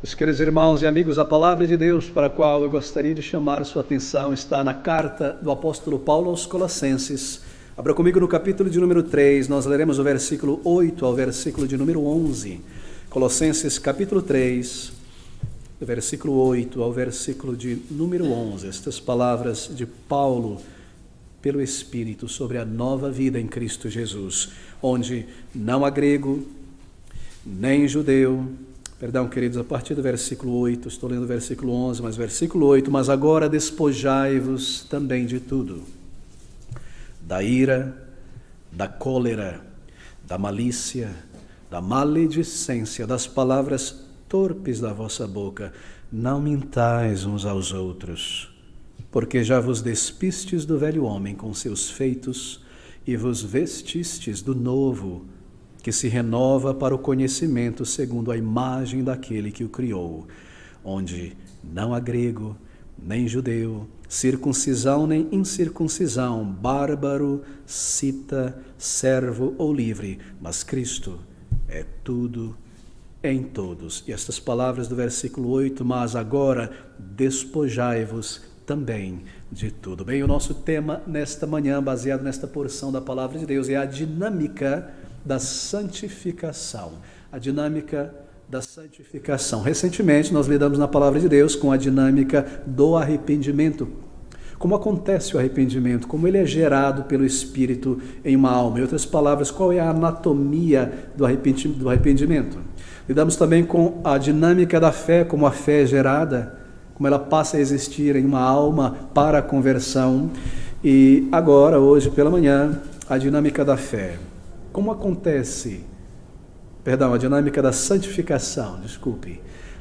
Meus queridos irmãos e amigos, a palavra de Deus para a qual eu gostaria de chamar sua atenção está na carta do apóstolo Paulo aos Colossenses. Abra comigo no capítulo de número 3, nós leremos o versículo 8 ao versículo de número 11. Colossenses capítulo 3, do versículo 8 ao versículo de número 11. Estas palavras de Paulo pelo Espírito sobre a nova vida em Cristo Jesus, onde não há grego, nem judeu. Perdão, queridos, a partir do versículo 8, estou lendo o versículo 11, mas versículo 8, mas agora despojai-vos também de tudo, da ira, da cólera, da malícia, da maledicência, das palavras torpes da vossa boca. Não mintais uns aos outros, porque já vos despistes do velho homem com seus feitos e vos vestistes do novo, que se renova para o conhecimento segundo a imagem daquele que o criou, onde não há grego, nem judeu, circuncisão nem incircuncisão, bárbaro, cita, servo ou livre, mas Cristo é tudo em todos. E estas palavras do versículo 8, mas agora despojai-vos também de tudo. Bem, o nosso tema nesta manhã, baseado nesta porção da palavra de Deus, é a dinâmica da santificação. A dinâmica da santificação. Recentemente nós lidamos na palavra de Deus com a dinâmica do arrependimento. Como acontece o arrependimento, como ele é gerado pelo Espírito em uma alma. Em outras palavras, qual é a anatomia do arrependimento. Lidamos também com a dinâmica da fé, como a fé é gerada, como ela passa a existir em uma alma para a conversão. E agora, hoje pela manhã, a dinâmica da fé. Como acontece, a dinâmica da santificação,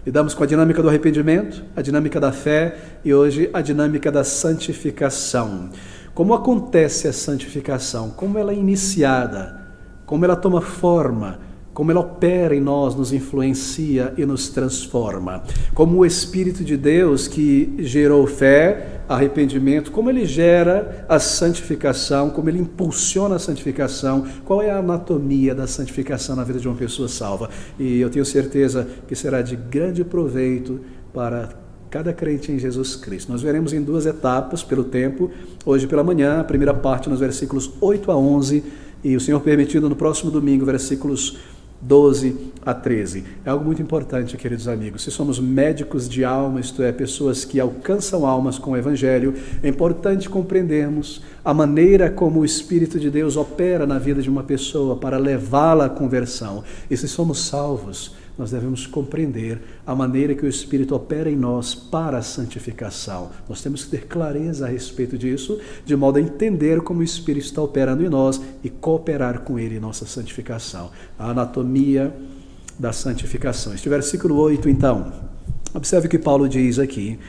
Lidamos com a dinâmica do arrependimento, a dinâmica da fé e hoje a dinâmica da santificação. Como acontece a santificação? Como ela é iniciada? Como ela toma forma? Como ela opera em nós, nos influencia e nos transforma. Como o Espírito de Deus que gerou fé, arrependimento, como ele gera a santificação, como ele impulsiona a santificação, qual é a anatomia da santificação na vida de uma pessoa salva. E eu tenho certeza que será de grande proveito para cada crente em Jesus Cristo. Nós veremos em duas etapas pelo tempo, hoje pela manhã, a primeira parte nos versículos 8 a 11 e o Senhor permitindo no próximo domingo, versículos 12 a 13. É algo muito importante, queridos amigos. Se somos médicos de alma, isto é, pessoas que alcançam almas com o Evangelho, é importante compreendermos a maneira como o Espírito de Deus opera na vida de uma pessoa para levá-la à conversão. E se somos salvos, nós devemos compreender a maneira que o Espírito opera em nós para a santificação. Nós temos que ter clareza a respeito disso, de modo a entender como o Espírito está operando em nós e cooperar com ele em nossa santificação. A anatomia da santificação. Este versículo 8, então, observe o que Paulo diz aqui.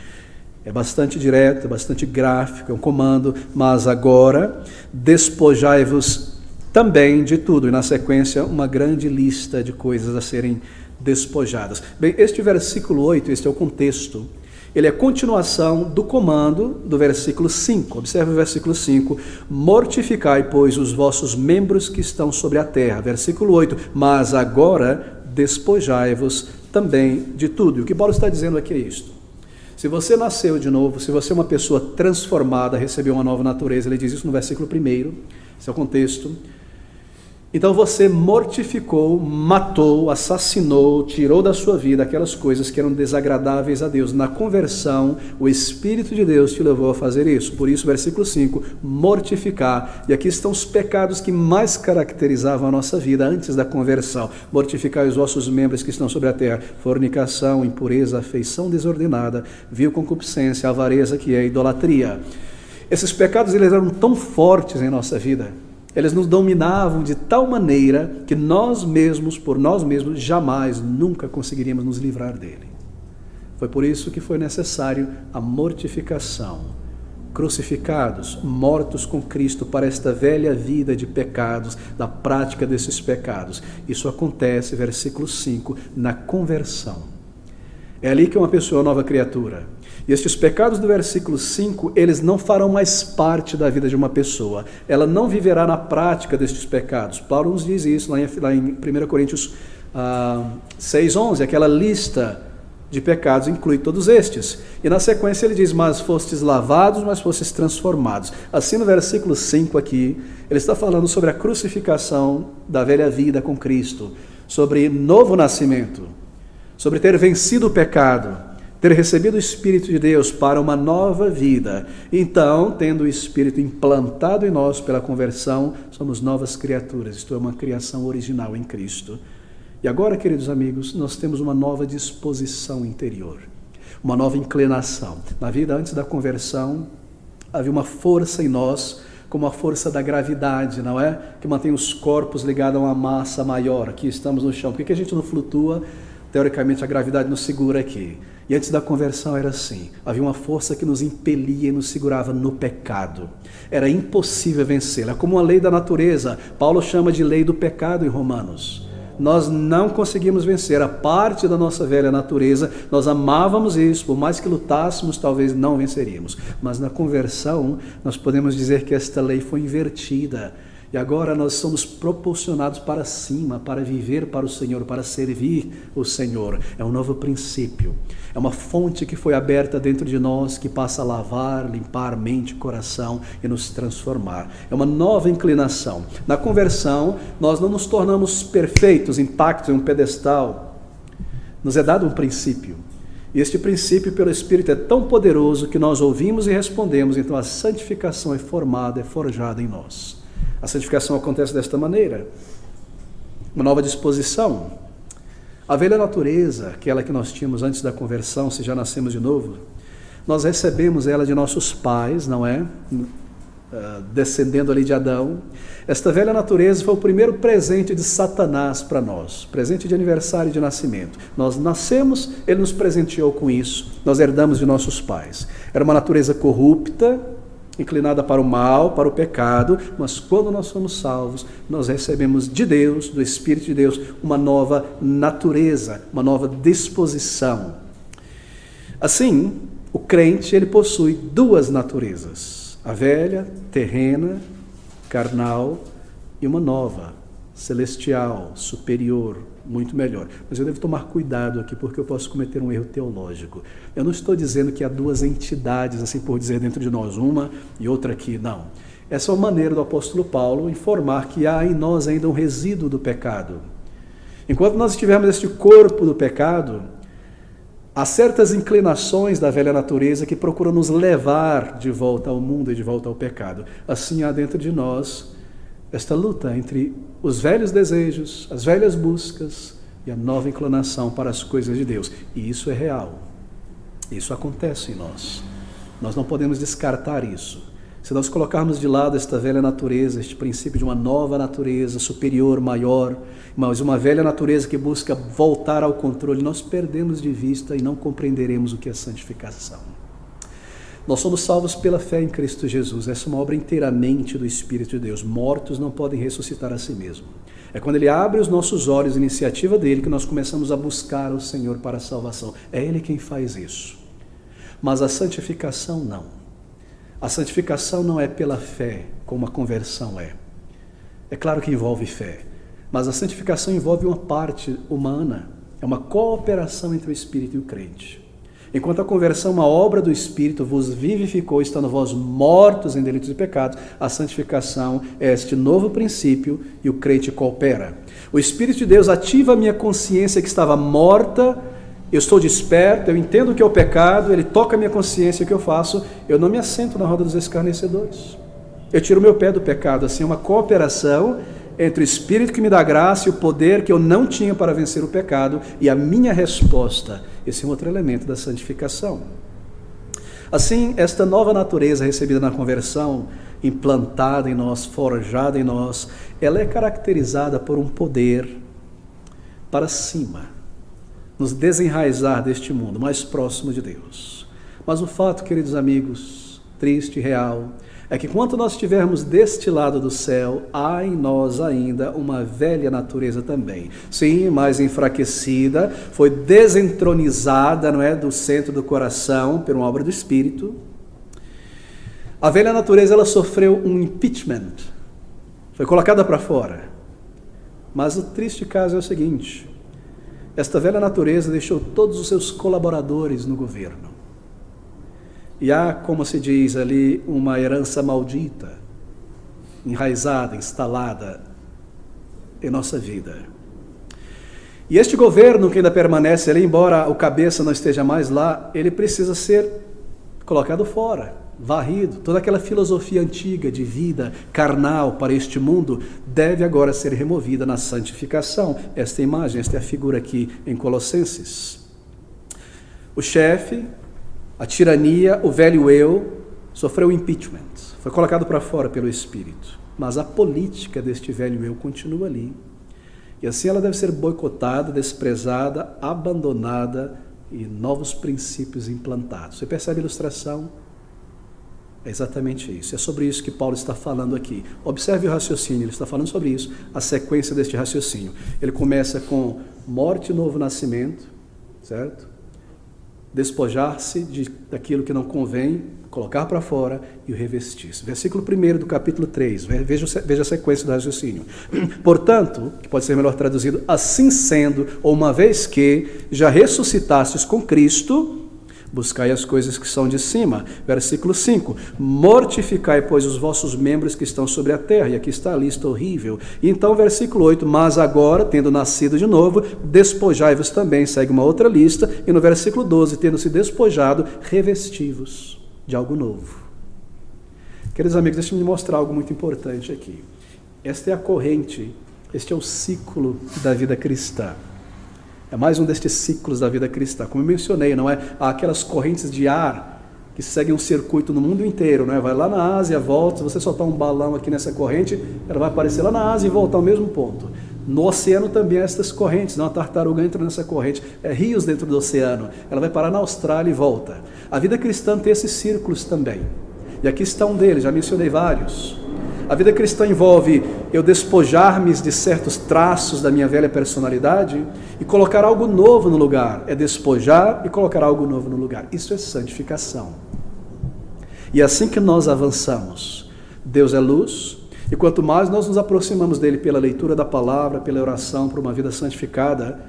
É bastante direto, é bastante gráfico, é um comando, mas agora despojai-vos também de tudo. E na sequência, uma grande lista de coisas a serem despojadas. Bem, este versículo 8, este é o contexto, ele é continuação do comando do versículo 5. Observe o versículo 5, mortificai, pois, os vossos membros que estão sobre a terra. Versículo 8, mas agora despojai-vos também de tudo. E o que Paulo está dizendo aqui é isto. Se você nasceu de novo, se você é uma pessoa transformada, recebeu uma nova natureza, ele diz isso no versículo 1, esse é o contexto. Então você mortificou, matou, assassinou, tirou da sua vida aquelas coisas que eram desagradáveis a Deus. Na conversão, o Espírito de Deus te levou a fazer isso. Por isso, versículo 5, mortificar. E aqui estão os pecados que mais caracterizavam a nossa vida antes da conversão. Mortificar os vossos membros que estão sobre a terra. Fornicação, impureza, afeição desordenada, vil concupiscência, avareza, que é idolatria. Esses pecados eles eram tão fortes em nossa vida. Eles nos dominavam de tal maneira que nós mesmos, por nós mesmos, jamais, nunca conseguiríamos nos livrar dele. Foi por isso que foi necessário a mortificação. Crucificados, mortos com Cristo para esta velha vida de pecados, da prática desses pecados. Isso acontece, versículo 5, na conversão. É ali que uma pessoa é uma nova criatura. E estes pecados do versículo 5, eles não farão mais parte da vida de uma pessoa. Ela não viverá na prática destes pecados. Paulo nos diz isso lá em 1 Coríntios 6:11, aquela lista de pecados inclui todos estes. E na sequência ele diz, mas fostes lavados, mas fostes transformados. Assim no versículo 5 aqui, ele está falando sobre a crucificação da velha vida com Cristo, sobre novo nascimento, sobre ter vencido o pecado, ter recebido o Espírito de Deus para uma nova vida. Então, tendo o Espírito implantado em nós pela conversão, somos novas criaturas, isto é, uma criação original em Cristo. E agora, queridos amigos, nós temos uma nova disposição interior, uma nova inclinação. Na vida antes da conversão, havia uma força em nós, como a força da gravidade, não é? Que mantém os corpos ligados a uma massa maior. Aqui estamos no chão. Por que a gente não flutua? Teoricamente, a gravidade nos segura aqui. E antes da conversão era assim. Havia uma força que nos impelia e nos segurava no pecado. Era impossível vencê-la. Como uma lei da natureza. Paulo chama de lei do pecado em Romanos. Nós não conseguimos vencer a parte da nossa velha natureza, nós amávamos isso, por mais que lutássemos, talvez não venceríamos. Mas na conversão, nós podemos dizer que esta lei foi invertida. E agora nós somos propulsionados para cima, para viver para o Senhor, para servir o Senhor. É um novo princípio. É uma fonte que foi aberta dentro de nós, que passa a lavar, limpar mente, coração e nos transformar. É uma nova inclinação. Na conversão, nós não nos tornamos perfeitos, intactos em um pedestal. Nos é dado um princípio. E este princípio, pelo Espírito, é tão poderoso que nós ouvimos e respondemos. Então a santificação é formada, é forjada em nós. A santificação acontece desta maneira, uma nova disposição. A velha natureza, aquela que nós tínhamos antes da conversão, se já nascemos de novo, nós recebemos ela de nossos pais, não é? Descendendo ali de Adão. Esta velha natureza foi o primeiro presente de Satanás para nós, presente de aniversário de nascimento. Nós nascemos, ele nos presenteou com isso, nós herdamos de nossos pais. Era uma natureza corrupta, inclinada para o mal, para o pecado, mas quando nós somos salvos, nós recebemos de Deus, do Espírito de Deus, uma nova natureza, uma nova disposição. Assim, o crente, ele possui duas naturezas, a velha, terrena, carnal, e uma nova, celestial, superior, muito melhor. Mas eu devo tomar cuidado aqui, porque eu posso cometer um erro teológico. Eu não estou dizendo que há duas entidades, assim por dizer, dentro de nós, uma e outra aqui, não. Essa é uma maneira do apóstolo Paulo informar que há em nós ainda um resíduo do pecado. Enquanto nós estivermos este corpo do pecado, há certas inclinações da velha natureza que procuram nos levar de volta ao mundo e de volta ao pecado. Assim há dentro de nós esta luta entre os velhos desejos, as velhas buscas e a nova inclinação para as coisas de Deus. E isso é real. Isso acontece em nós. Nós não podemos descartar isso. Se nós colocarmos de lado esta velha natureza, este princípio de uma nova natureza superior, maior, mas uma velha natureza que busca voltar ao controle, nós perdemos de vista e não compreenderemos o que é santificação. Nós somos salvos pela fé em Cristo Jesus. Essa é uma obra inteiramente do Espírito de Deus. Mortos não podem ressuscitar a si mesmo. É quando Ele abre os nossos olhos, iniciativa dEle, que nós começamos a buscar o Senhor para a salvação. É Ele quem faz isso. Mas a santificação não. A santificação não é pela fé, como a conversão é. É claro que envolve fé, mas a santificação envolve uma parte humana. É uma cooperação entre o Espírito e o crente. Enquanto a conversão, uma obra do Espírito, vos vivificou, estando vós mortos em delitos e pecados, a santificação é este novo princípio e o crente coopera. O Espírito de Deus ativa a minha consciência que estava morta, eu estou desperto, eu entendo o que é o pecado, Ele toca a minha consciência, o que eu faço? Eu não me assento na roda dos escarnecedores. Eu tiro o meu pé do pecado, assim, é uma cooperação entre o Espírito que me dá graça e o poder que eu não tinha para vencer o pecado e a minha resposta. Esse é um outro elemento da santificação. Assim, esta nova natureza recebida na conversão, implantada em nós, forjada em nós, ela é caracterizada por um poder para cima, nos desenraizar deste mundo, mais próximo de Deus. Mas o fato, queridos amigos, triste e real, é que quando nós estivermos deste lado do céu, há em nós ainda uma velha natureza também. Sim, mais enfraquecida, foi desentronizada, não é, do centro do coração, por uma obra do Espírito. A velha natureza, ela sofreu um impeachment, foi colocada para fora. Mas o triste caso é o seguinte, esta velha natureza deixou todos os seus colaboradores no governo. E há, como se diz ali, uma herança maldita, enraizada, instalada em nossa vida. E este governo que ainda permanece ali, embora o cabeça não esteja mais lá, ele precisa ser colocado fora, varrido. Toda aquela filosofia antiga de vida carnal para este mundo deve agora ser removida na santificação. Esta imagem, esta é a figura aqui em Colossenses. O chefe, a tirania, o velho eu, sofreu impeachment, foi colocado para fora pelo Espírito. Mas a política deste velho eu continua ali. E assim ela deve ser boicotada, desprezada, abandonada e novos princípios implantados. Você percebe a ilustração? É exatamente isso. É sobre isso que Paulo está falando aqui. Observe o raciocínio, ele está falando sobre isso, a sequência deste raciocínio. Ele começa com morte e novo nascimento, certo? Despojar-se daquilo que não convém, colocar para fora e o revestir-se. Versículo 1 do capítulo 3, veja a sequência do raciocínio. Portanto, que pode ser melhor traduzido, assim sendo, ou uma vez que já ressuscitastes com Cristo, buscai as coisas que são de cima. Versículo 5, mortificai, pois, os vossos membros que estão sobre a terra. E aqui está a lista horrível. E então, versículo 8, mas agora, tendo nascido de novo, despojai-vos também. Segue uma outra lista. E no versículo 12, tendo se despojado, revesti-vos de algo novo. Queridos amigos, deixe-me mostrar algo muito importante aqui. Esta é a corrente, este é o ciclo da vida cristã. É mais um destes ciclos da vida cristã. Como eu mencionei, não é? Há aquelas correntes de ar que seguem um circuito no mundo inteiro, não é? Vai lá na Ásia, volta, se você soltar um balão aqui nessa corrente, ela vai aparecer lá na Ásia e voltar ao mesmo ponto. No oceano também há estas correntes, não? A tartaruga entra nessa corrente, rios dentro do oceano, ela vai parar na Austrália e volta. A vida cristã tem esses círculos também. E aqui está um deles, já mencionei vários. A vida cristã envolve eu despojar-me de certos traços da minha velha personalidade e colocar algo novo no lugar. É despojar e colocar algo novo no lugar. Isso é santificação. E é assim que nós avançamos. Deus é luz, e quanto mais nós nos aproximamos dele pela leitura da palavra, pela oração, por uma vida santificada,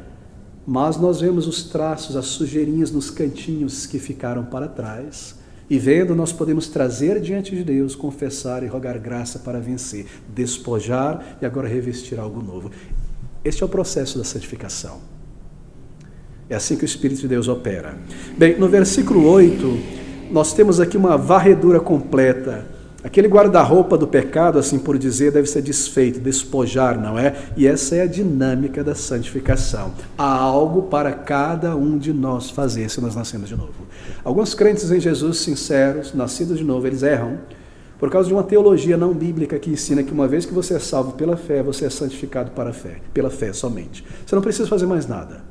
mais nós vemos os traços, as sujeirinhas nos cantinhos que ficaram para trás. E vendo, nós podemos trazer diante de Deus, confessar e rogar graça para vencer, despojar e agora revestir algo novo. Este é o processo da santificação. É assim que o Espírito de Deus opera. Bem, no versículo 8, nós temos aqui uma varredura completa. Aquele guarda-roupa do pecado, assim por dizer, deve ser desfeito, despojar, não é? E essa é a dinâmica da santificação. Há algo para cada um de nós fazer se nós nascemos de novo. Alguns crentes em Jesus sinceros, nascidos de novo, eles erram por causa de uma teologia não bíblica que ensina que uma vez que você é salvo pela fé, você é santificado para a fé, pela fé somente. Você não precisa fazer mais nada.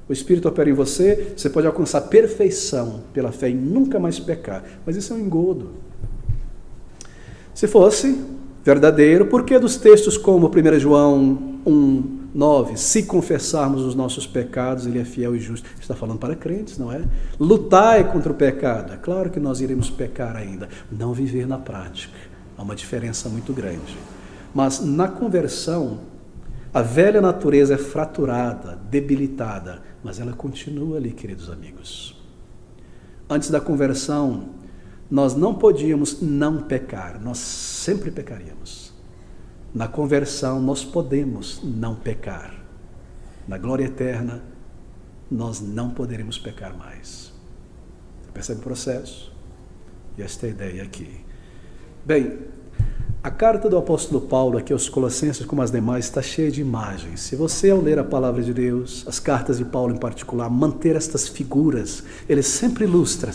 O Espírito opera em você, você pode alcançar perfeição pela fé e nunca mais pecar. Mas isso é um engodo. Se fosse verdadeiro, por que dos textos como 1 João 1:9, se confessarmos os nossos pecados, ele é fiel e justo? Está falando para crentes, não é? Lutai contra o pecado. É claro que nós iremos pecar ainda, não viver na prática. Há uma diferença muito grande. Mas na conversão, a velha natureza é fraturada, debilitada, mas ela continua ali, queridos amigos. Antes da conversão, nós não podíamos não pecar, nós sempre pecaríamos. Na conversão, nós podemos não pecar. Na glória eterna, nós não poderemos pecar mais. Você percebe o processo? E esta é a ideia aqui. Bem, a carta do apóstolo Paulo aqui aos Colossenses, como as demais, está cheia de imagens. Se você, ao ler a palavra de Deus, as cartas de Paulo em particular, manter estas figuras, ele sempre ilustra,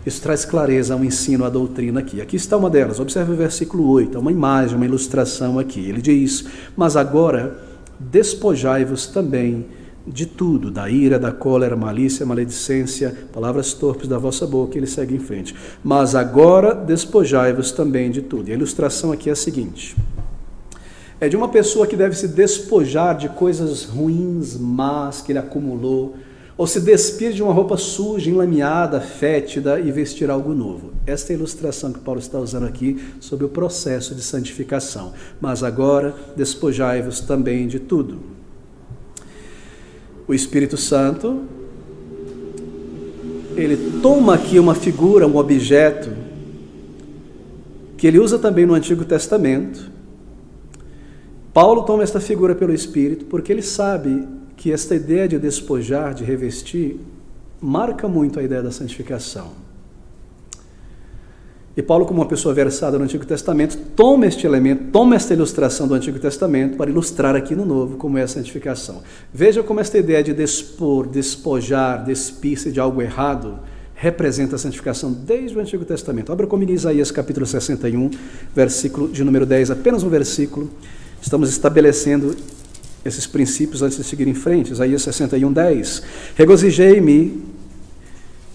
Isso traz clareza ao ensino, à doutrina aqui. Aqui está uma delas, observe o versículo 8, é uma imagem, uma ilustração aqui. Ele diz, mas agora despojai-vos também de tudo, da ira, da cólera, malícia, maledicência, palavras torpes da vossa boca. Ele segue em frente. Mas agora despojai-vos também de tudo. E a ilustração aqui é a seguinte. É de uma pessoa que deve se despojar de coisas ruins, más, que ele acumulou, ou se despir de uma roupa suja, enlameada, fétida e vestir algo novo. Esta é a ilustração que Paulo está usando aqui sobre o processo de santificação. Mas agora despojai-vos também de tudo. O Espírito Santo, ele toma aqui uma figura, um objeto, que ele usa também no Antigo Testamento. Paulo toma esta figura pelo Espírito, porque ele sabe que esta ideia de despojar, de revestir, marca muito a ideia da santificação. E Paulo, como uma pessoa versada no Antigo Testamento, toma este elemento, toma esta ilustração do Antigo Testamento para ilustrar aqui no Novo como é a santificação. Veja como esta ideia de despor, despojar, despir-se de algo errado representa a santificação desde o Antigo Testamento. Abra comigo Isaías capítulo 61, versículo de número 10, apenas um versículo. Estamos estabelecendo esses princípios antes de seguir em frente. Isaías 61, 10. Regozijei-me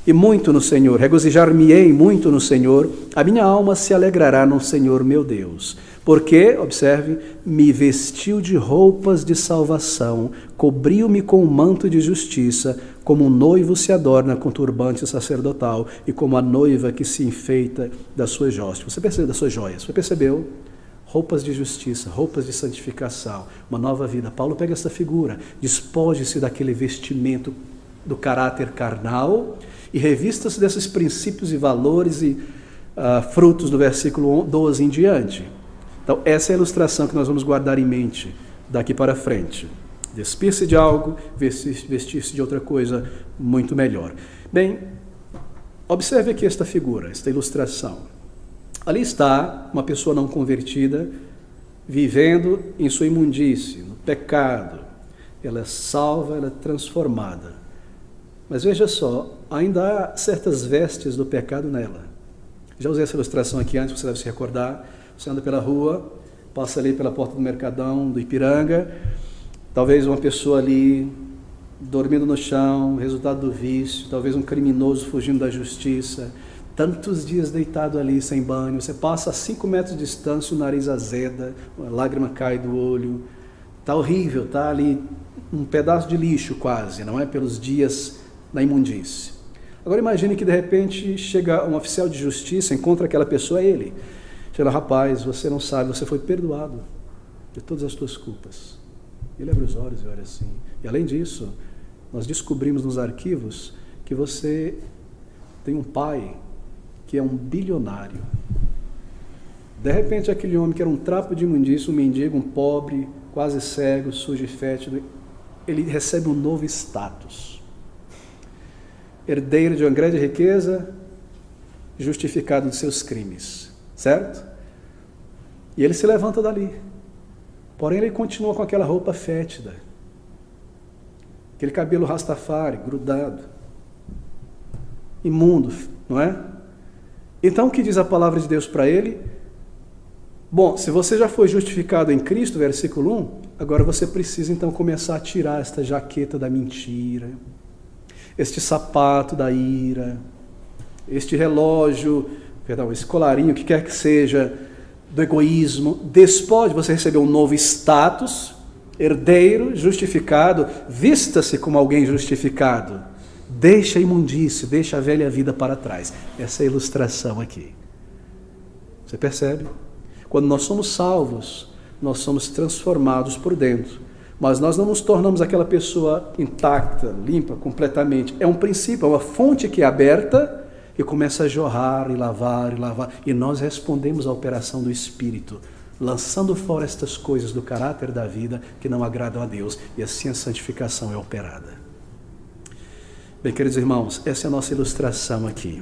e muito no Senhor, regozijar-me-ei muito no Senhor, a minha alma se alegrará no Senhor meu Deus, porque, observe, me vestiu de roupas de salvação, cobriu-me com um manto de justiça, como um noivo se adorna com turbante sacerdotal, e como a noiva que se enfeita das suas joias. Você percebeu das suas joias? Você percebeu? Roupas de justiça, roupas de santificação, uma nova vida. Paulo pega essa figura, despoje-se daquele vestimento do caráter carnal e revista-se desses princípios e valores e frutos do versículo 12 em diante. Então, essa é a ilustração que nós vamos guardar em mente daqui para frente. Despir-se de algo, vestir-se de outra coisa muito melhor. Bem, observe aqui esta figura, esta ilustração. Ali está uma pessoa não convertida, vivendo em sua imundície, no pecado. Ela é salva, ela é transformada. Mas veja só, ainda há certas vestes do pecado nela. Já usei essa ilustração aqui antes, você deve se recordar. Você anda pela rua, passa ali pela porta do Mercadão, do Ipiranga, talvez uma pessoa ali dormindo no chão, resultado do vício, talvez um criminoso fugindo da justiça, tantos dias deitado ali sem banho, você passa a 5 metros de distância, o nariz azeda, a lágrima cai do olho, está horrível, está ali um pedaço de lixo quase, não é? Pelos dias na imundície. Agora imagine que de repente chega um oficial de justiça, encontra aquela pessoa, ele chega, rapaz, você não sabe, você foi perdoado de todas as tuas culpas. Ele abre os olhos e olha assim. E além disso, nós descobrimos nos arquivos que você tem um pai que é um bilionário. De repente aquele homem que era um trapo de imundícia, um mendigo, um pobre, quase cego, sujo e fétido, ele recebe um novo status. Herdeiro de uma grande riqueza, justificado de seus crimes, certo? E ele se levanta dali, porém ele continua com aquela roupa fétida, aquele cabelo rastafari, grudado, imundo, não é? Então o que diz a palavra de Deus para ele? Bom, se você já foi justificado em Cristo, versículo 1, agora você precisa então começar a tirar esta jaqueta da mentira, este sapato da ira, este relógio, esse colarinho, o que quer que seja, do egoísmo. Despoje, você recebeu um novo status, herdeiro, justificado, vista-se como alguém justificado. Deixa a imundície, deixa a velha vida para trás. Essa é a ilustração aqui. Você percebe? Quando nós somos salvos, nós somos transformados por dentro. Mas nós não nos tornamos aquela pessoa intacta, limpa, completamente. É um princípio, é uma fonte que é aberta e começa a jorrar e lavar e lavar. E nós respondemos à operação do Espírito, lançando fora estas coisas do caráter da vida que não agradam a Deus. E assim a santificação é operada. Bem, queridos irmãos, essa é a nossa ilustração aqui.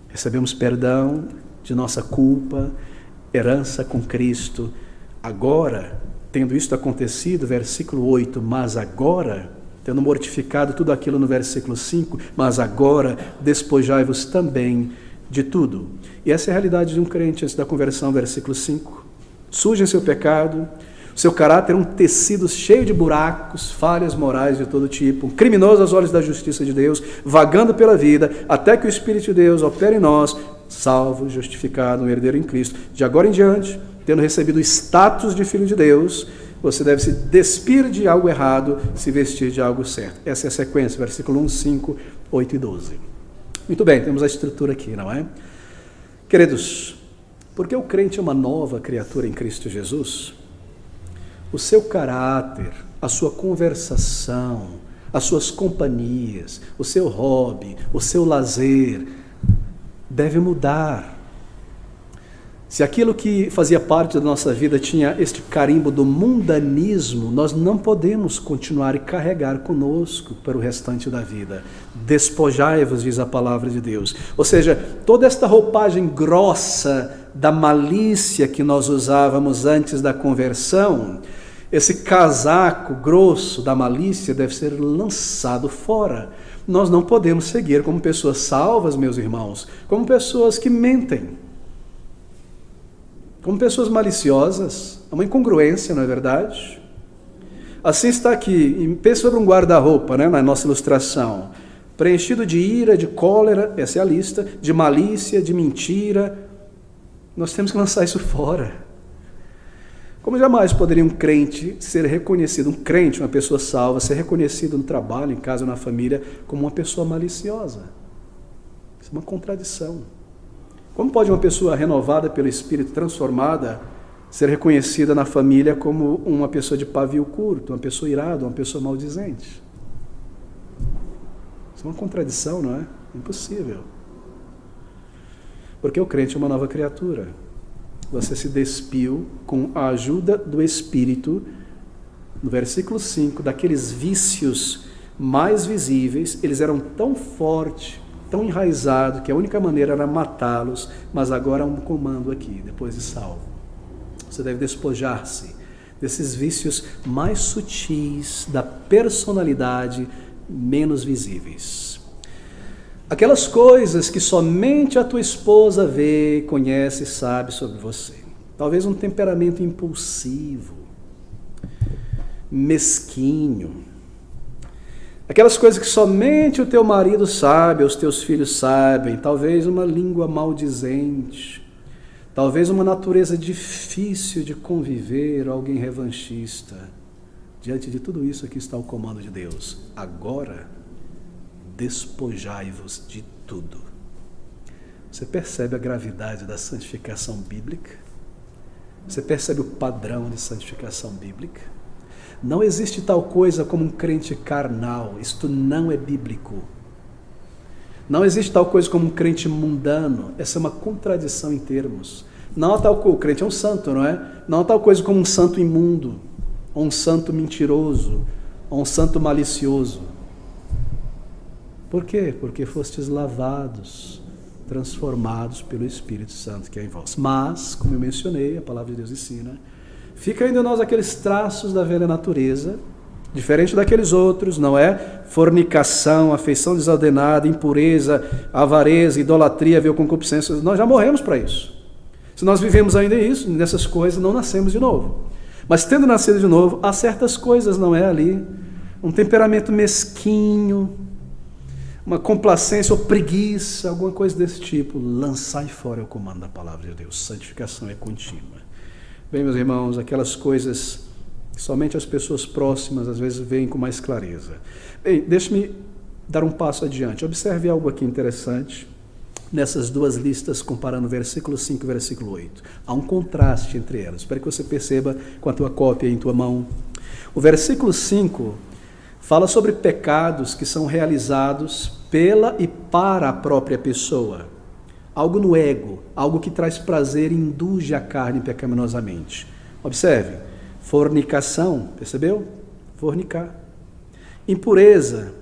Recebemos perdão de nossa culpa, herança com Cristo. Agora, tendo isto acontecido, versículo 8, mas agora, tendo mortificado tudo aquilo no versículo 5, mas agora despojai-vos também de tudo. E essa é a realidade de um crente antes da conversão, versículo 5. Surge em seu pecado, seu caráter é um tecido cheio de buracos, falhas morais de todo tipo, um criminoso aos olhos da justiça de Deus, vagando pela vida, até que o Espírito de Deus opere em nós, salvo, justificado, um herdeiro em Cristo. De agora em diante, tendo recebido o status de filho de Deus, você deve se despir de algo errado, se vestir de algo certo. Essa é a sequência, versículo 1, 5, 8 e 12. Muito bem, temos a estrutura aqui, não é? Queridos, porque o crente é uma nova criatura em Cristo Jesus, o seu caráter, a sua conversação, as suas companhias, o seu hobby, o seu lazer, deve mudar. Se aquilo que fazia parte da nossa vida tinha este carimbo do mundanismo, nós não podemos continuar e carregar conosco para o restante da vida. Despojai-vos, diz a palavra de Deus. Ou seja, toda esta roupagem grossa da malícia que nós usávamos antes da conversão, esse casaco grosso da malícia deve ser lançado fora. Nós não podemos seguir como pessoas salvas, meus irmãos, como pessoas que mentem, como pessoas maliciosas. É uma incongruência, não é verdade? Assim está aqui, pense sobre um guarda-roupa, né, na nossa ilustração, preenchido de ira, de cólera, essa é a lista, de malícia, de mentira. Nós temos que lançar isso fora. Como jamais poderia um crente ser reconhecido, um crente, uma pessoa salva, ser reconhecido no trabalho, em casa ou na família, como uma pessoa maliciosa? Isso é uma contradição. Como pode uma pessoa renovada pelo Espírito, transformada, ser reconhecida na família como uma pessoa de pavio curto, uma pessoa irada, uma pessoa maldizente? Isso é uma contradição, não é? Impossível. Porque o crente é uma nova criatura. Você se despiu com a ajuda do Espírito, no versículo 5, daqueles vícios mais visíveis. Eles eram tão fortes, tão enraizados, que a única maneira era matá-los, mas agora há um comando aqui, depois de salvo. Você deve despojar-se desses vícios mais sutis, da personalidade menos visíveis. Aquelas coisas que somente a tua esposa vê, conhece e sabe sobre você. Talvez um temperamento impulsivo, mesquinho. Aquelas coisas que somente o teu marido sabe, os teus filhos sabem. Talvez uma língua maldizente. Talvez uma natureza difícil de conviver, alguém revanchista. Diante de tudo isso, aqui está o comando de Deus. Agora, despojai-vos de tudo. Você percebe a gravidade da santificação bíblica? Você percebe o padrão de santificação bíblica? Não existe tal coisa como um crente carnal. Isto não é bíblico. Não existe tal coisa como um crente mundano. Essa é uma contradição em termos. Não há tal coisa, o crente é um santo, não é? Não há tal coisa como um santo imundo, ou um santo mentiroso, ou um santo malicioso. Por quê? Porque fostes lavados, transformados pelo Espírito Santo que é em vós. Mas, como eu mencionei, a palavra de Deus ensina, fica ainda em nós aqueles traços da velha natureza, diferente daqueles outros, não é? Fornicação, afeição desordenada, impureza, avareza, idolatria, vil concupiscência. Nós já morremos para isso. Se nós vivemos ainda isso, nessas coisas, não nascemos de novo. Mas tendo nascido de novo, há certas coisas, não é, ali? Um temperamento mesquinho, uma complacência ou preguiça, alguma coisa desse tipo. Lançai fora é o comando da palavra de Deus. Santificação é contínua. Bem, meus irmãos, aquelas coisas que somente as pessoas próximas às vezes veem com mais clareza. Bem, deixe-me dar um passo adiante. Observe algo aqui interessante nessas duas listas, comparando versículo 5 e versículo 8. Há um contraste entre elas. Espero que você perceba com a tua cópia em tua mão. O versículo 5 fala sobre pecados que são realizados pela e para a própria pessoa. Algo no ego, algo que traz prazer e induz a carne pecaminosamente. Observe, fornicação, percebeu? Fornicar. Impureza,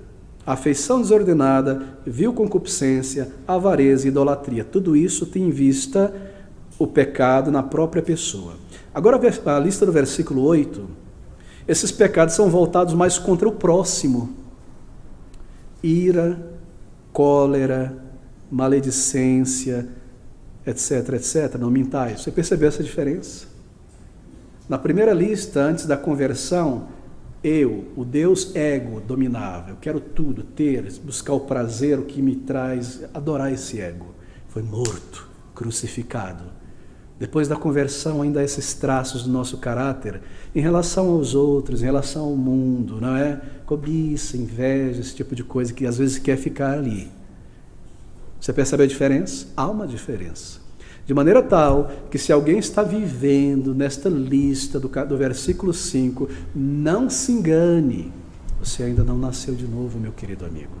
afeição desordenada, vil concupiscência, avareza e idolatria. Tudo isso tem em vista o pecado na própria pessoa. Agora a lista do versículo 8, esses pecados são voltados mais contra o próximo. Ira, cólera, maledicência, etc, etc. Não mintais. Você percebeu essa diferença? Na primeira lista, antes da conversão, o Deus ego dominava. Eu quero tudo, ter, buscar o prazer, o que me traz, adorar esse ego. Foi morto, crucificado. Depois da conversão, ainda há esses traços do nosso caráter em relação aos outros, em relação ao mundo, não é? Cobiça, inveja, esse tipo de coisa que às vezes quer ficar ali. Você percebe a diferença? Há uma diferença. De maneira tal que se alguém está vivendo nesta lista do versículo 5, não se engane. Você ainda não nasceu de novo, meu querido amigo.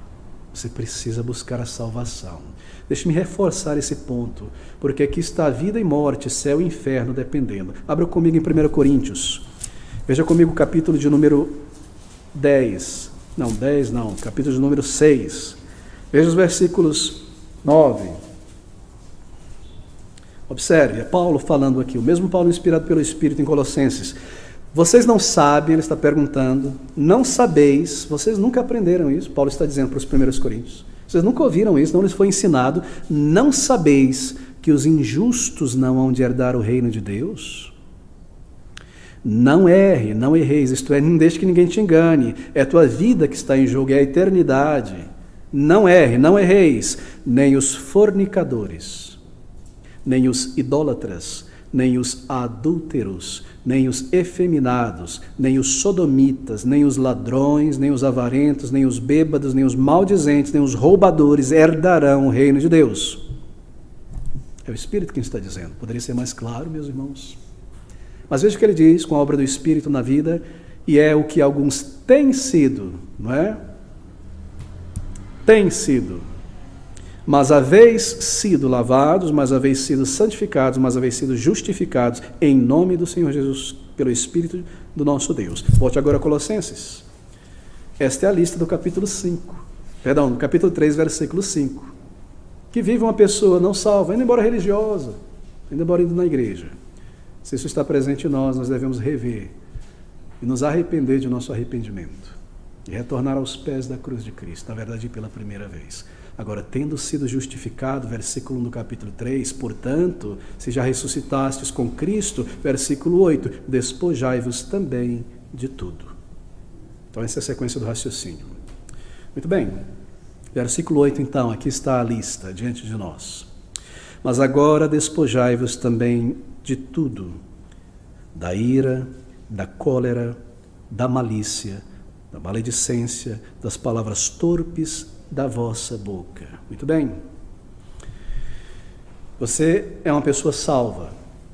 Você precisa buscar a salvação. Deixe-me reforçar esse ponto, porque aqui está a vida e morte, céu e inferno, dependendo. Abra comigo em 1 Coríntios. Veja comigo o capítulo de número 10. Não, 10 não, capítulo de número 6. Veja os versículos 9. Observe, é Paulo falando aqui, o mesmo Paulo inspirado pelo Espírito em Colossenses. Vocês não sabem, ele está perguntando, não sabeis, vocês nunca aprenderam isso, Paulo está dizendo para os primeiros coríntios, vocês nunca ouviram isso, não lhes foi ensinado, não sabeis que os injustos não hão de herdar o reino de Deus? Não erre, não erreis, isto é, não deixe que ninguém te engane, é a tua vida que está em jogo, é a eternidade. Não erre, não erreis, nem os fornicadores, nem os idólatras, nem os adúlteros, nem os efeminados, nem os sodomitas, nem os ladrões, nem os avarentos, nem os bêbados, nem os maldizentes, nem os roubadores herdarão o reino de Deus. É o Espírito quem está dizendo. Poderia ser mais claro, meus irmãos? Mas veja o que ele diz com a obra do Espírito na vida, e é o que alguns têm sido, não é? Têm sido. Mas haveis sido lavados, mas haveis sido santificados, mas haveis sido justificados em nome do Senhor Jesus, pelo Espírito do nosso Deus. Volte agora a Colossenses. Esta é a lista do capítulo 5. Perdão, no capítulo 3, versículo 5. Que vive uma pessoa não salva, ainda embora religiosa, ainda embora indo na igreja. Se isso está presente em nós, nós devemos rever e nos arrepender de nosso arrependimento. E retornar aos pés da cruz de Cristo, na verdade pela primeira vez. Agora, tendo sido justificado, versículo 1 do capítulo 3, portanto, se já ressuscitastes com Cristo, versículo 8, despojai-vos também de tudo. Então, essa é a sequência do raciocínio. Muito bem, versículo 8, então, aqui está a lista diante de nós. Mas agora despojai-vos também de tudo, da ira, da cólera, da malícia, da maledicência, das palavras torpes da vossa boca. Muito bem. Você é uma pessoa salva.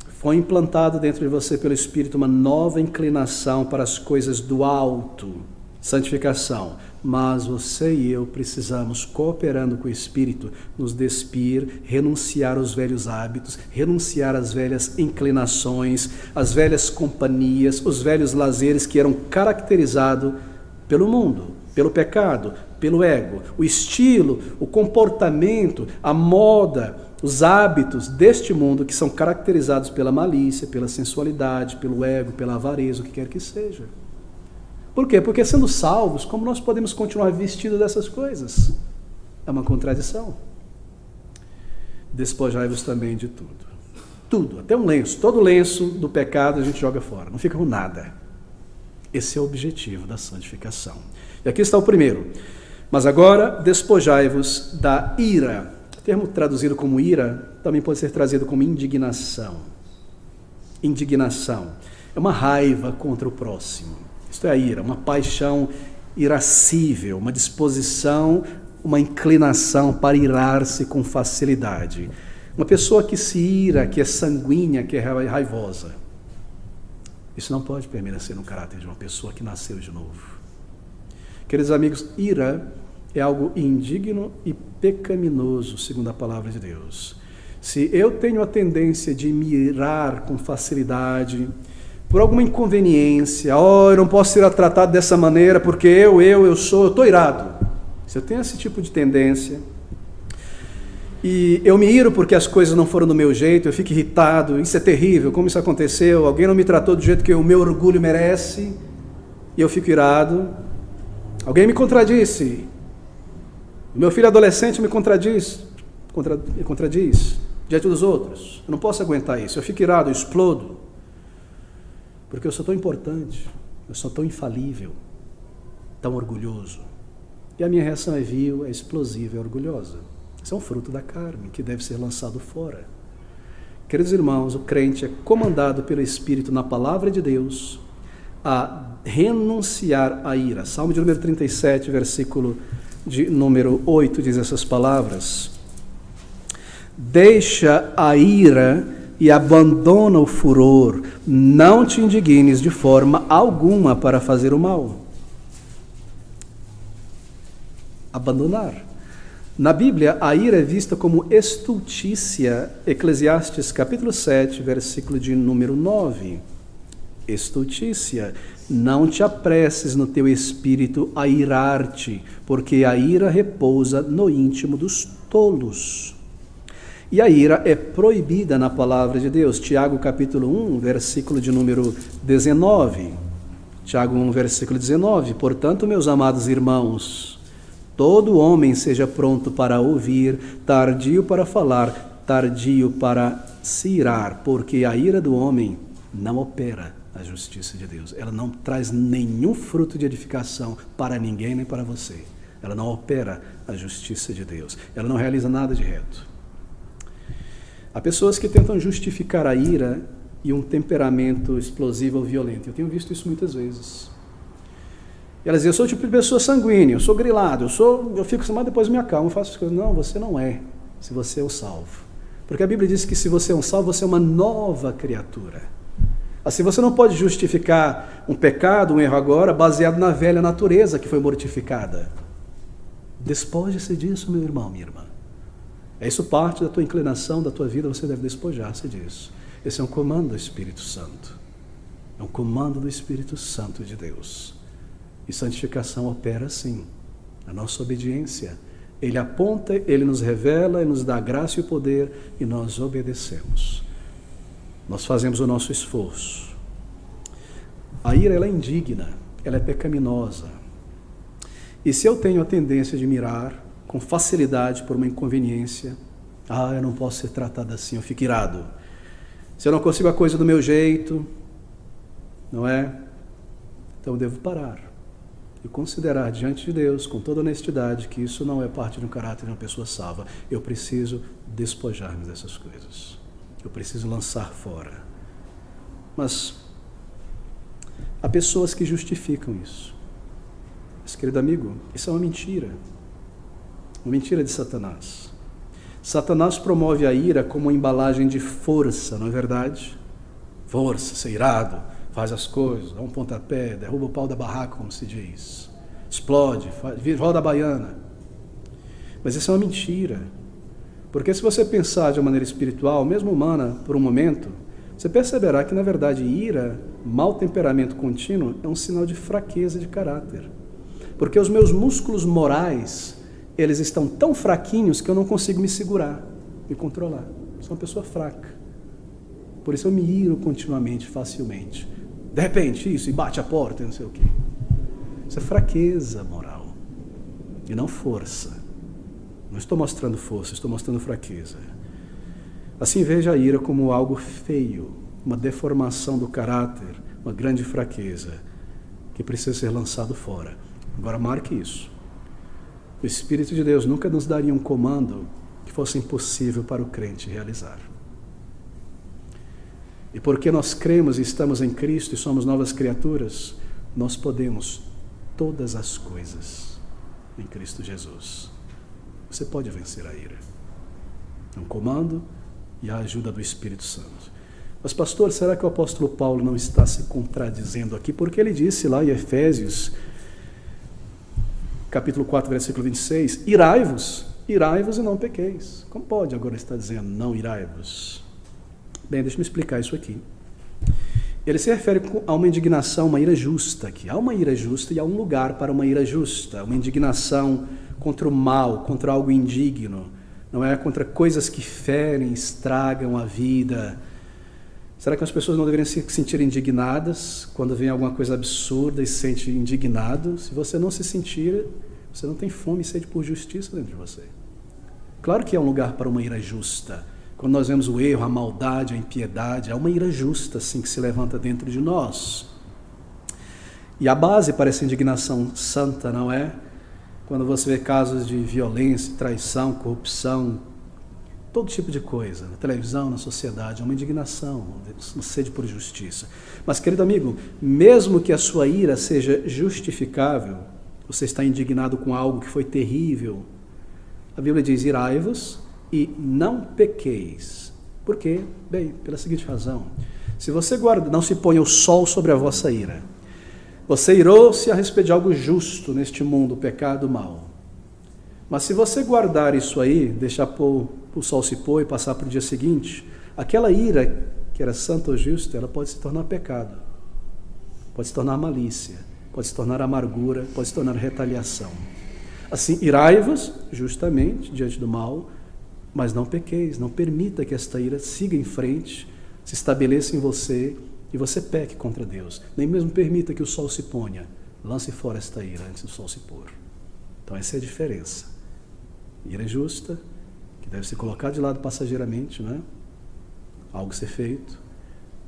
Foi implantado dentro de você pelo Espírito uma nova inclinação para as coisas do alto, santificação. Mas você e eu precisamos, cooperando com o Espírito, nos despir, renunciar aos velhos hábitos, renunciar às velhas inclinações, às velhas companhias, os velhos lazeres que eram caracterizados pelo mundo, pelo pecado, pelo ego, o estilo, o comportamento, a moda, os hábitos deste mundo que são caracterizados pela malícia, pela sensualidade, pelo ego, pela avareza, o que quer que seja. Por quê? Porque sendo salvos, como nós podemos continuar vestidos dessas coisas? É uma contradição. Despojai-vos também de tudo. Tudo, até um lenço. Todo lenço do pecado a gente joga fora, não fica com nada. Esse é o objetivo da santificação. E aqui está o primeiro. Mas agora despojai-vos da ira. O termo traduzido como ira também pode ser trazido como indignação. Indignação é uma raiva contra o próximo. Isto é a ira, uma paixão irascível, uma disposição, uma inclinação para irar-se com facilidade. Uma pessoa que se ira, que é sanguínea, que é raivosa. Isso não pode permanecer no caráter de uma pessoa que nasceu de novo. Queridos amigos, ira é algo indigno e pecaminoso, segundo a palavra de Deus. Se eu tenho a tendência de me irar com facilidade, por alguma inconveniência, eu não posso ser tratado dessa maneira porque eu estou irado. Se eu tenho esse tipo de tendência, e eu me iro porque as coisas não foram do meu jeito, eu fico irritado, isso é terrível, como isso aconteceu, alguém não me tratou do jeito que o meu orgulho merece, e eu fico irado, alguém me contradisse, o meu filho adolescente me contradiz diante dos outros, eu não posso aguentar isso, eu fico irado, eu explodo, porque eu sou tão importante, eu sou tão infalível, tão orgulhoso, e a minha reação é vil, é explosiva, é orgulhosa. Isso é um fruto da carne, que deve ser lançado fora. Queridos irmãos, o crente é comandado pelo Espírito na palavra de Deus a renunciar à ira. Salmo de número 37, versículo de número 8, diz essas palavras. Deixa a ira e abandona o furor, não te indignes de forma alguma para fazer o mal. abandonar. Na Bíblia, a ira é vista como estultícia. Eclesiastes capítulo 7, versículo de número 9. Estultícia. Não te apresses no teu espírito a irar-te, porque a ira repousa no íntimo dos tolos. E a ira é proibida na palavra de Deus. Tiago capítulo 1, versículo de número 19. Tiago 1, versículo 19. Portanto, meus amados irmãos, todo homem seja pronto para ouvir, tardio para falar, tardio para se irar, porque a ira do homem não opera a justiça de Deus. Ela não traz nenhum fruto de edificação para ninguém nem para você. Ela não opera a justiça de Deus. Ela não realiza nada de reto. Há pessoas que tentam justificar a ira e um temperamento explosivo ou violento. Eu tenho visto isso muitas vezes. Elas dizem, eu sou o tipo de pessoa sanguínea, eu sou grilado, eu fico assim, mas depois me acalmo, faço as coisas. Não, você não é, se você é o salvo. Porque a Bíblia diz que se você é um salvo, você é uma nova criatura. Assim, você não pode justificar um pecado, um erro agora, baseado na velha natureza que foi mortificada. Despoje-se disso, meu irmão, minha irmã. Isso parte da tua inclinação, da tua vida, você deve despojar-se disso. Esse é um comando do Espírito Santo. É um comando do Espírito Santo de Deus. E santificação opera assim, a nossa obediência. Ele aponta, ele nos revela, ele nos dá a graça e o poder e nós obedecemos. Nós fazemos o nosso esforço. A ira, ela é indigna, ela é pecaminosa. E se eu tenho a tendência de mirar com facilidade por uma inconveniência, eu não posso ser tratado assim, eu fico irado. Se eu não consigo a coisa do meu jeito, não é? Então eu devo parar e considerar diante de Deus, com toda honestidade, que isso não é parte de um caráter de uma pessoa salva. Eu preciso despojar-me dessas coisas. Eu preciso lançar fora. Mas há pessoas que justificam isso. Mas, querido amigo, isso é uma mentira. Uma mentira de Satanás. Satanás promove a ira como uma embalagem de força, não é verdade? Força, ser irado, faz as coisas, dá um pontapé, derruba o pau da barraca, como se diz. Explode, roda a baiana. Mas isso é uma mentira. Porque se você pensar de uma maneira espiritual, mesmo humana, por um momento, você perceberá que, na verdade, ira, mau temperamento contínuo, é um sinal de fraqueza de caráter. Porque os meus músculos morais, eles estão tão fraquinhos que eu não consigo me segurar, me controlar. Sou uma pessoa fraca. Por isso eu me iro continuamente, facilmente. De repente, isso, e bate a porta, não sei o quê. Isso é fraqueza moral, e não força. Não estou mostrando força, estou mostrando fraqueza. Assim, veja a ira como algo feio, uma deformação do caráter, uma grande fraqueza, que precisa ser lançado fora. Agora, marque isso. O Espírito de Deus nunca nos daria um comando que fosse impossível para o crente realizar. E porque nós cremos e estamos em Cristo e somos novas criaturas, nós podemos todas as coisas em Cristo Jesus. Você pode vencer a ira. É um comando e a ajuda do Espírito Santo. Mas, pastor, será que o apóstolo Paulo não está se contradizendo aqui? Porque ele disse lá em Efésios, capítulo 4, versículo 26, irai-vos e não pequeis. Como pode agora estar dizendo não irai-vos? Bem, deixa eu me explicar isso aqui. Ele se refere a uma indignação, uma ira justa aqui. Há uma ira justa e há um lugar para uma ira justa. Uma indignação contra o mal, contra algo indigno. Não é contra coisas que ferem, estragam a vida. Será que as pessoas não deveriam se sentir indignadas quando vem alguma coisa absurda e se sente indignado? Se você não se sentir, você não tem fome e sede por justiça dentro de você. Claro que é um lugar para uma ira justa. Quando nós vemos o erro, a maldade, a impiedade, há uma ira justa assim que se levanta dentro de nós. E a base para essa indignação santa, não é? Quando você vê casos de violência, traição, corrupção, todo tipo de coisa, na televisão, na sociedade, é uma indignação, uma sede por justiça. Mas, querido amigo, mesmo que a sua ira seja justificável, você está indignado com algo que foi terrível, a Bíblia diz, irai-vos e não pequeis. Por quê? Bem, pela seguinte razão. Se você guarda, não se ponha o sol sobre a vossa ira. Você irou-se a respeito de algo justo neste mundo, o pecado, o mal. Mas se você guardar isso aí, deixar o sol se pôr e passar para o dia seguinte, aquela ira que era santa ou justa, ela pode se tornar pecado, pode se tornar malícia, pode se tornar amargura, pode se tornar retaliação. Assim, irai-vos justamente diante do mal, mas não pequeis, não permita que esta ira siga em frente, se estabeleça em você e você peque contra Deus. Nem mesmo permita que o sol se ponha. Lance fora esta ira antes do sol se pôr. Então essa é a diferença. Ira justa, que deve ser colocada de lado passageiramente, né? Algo ser feito,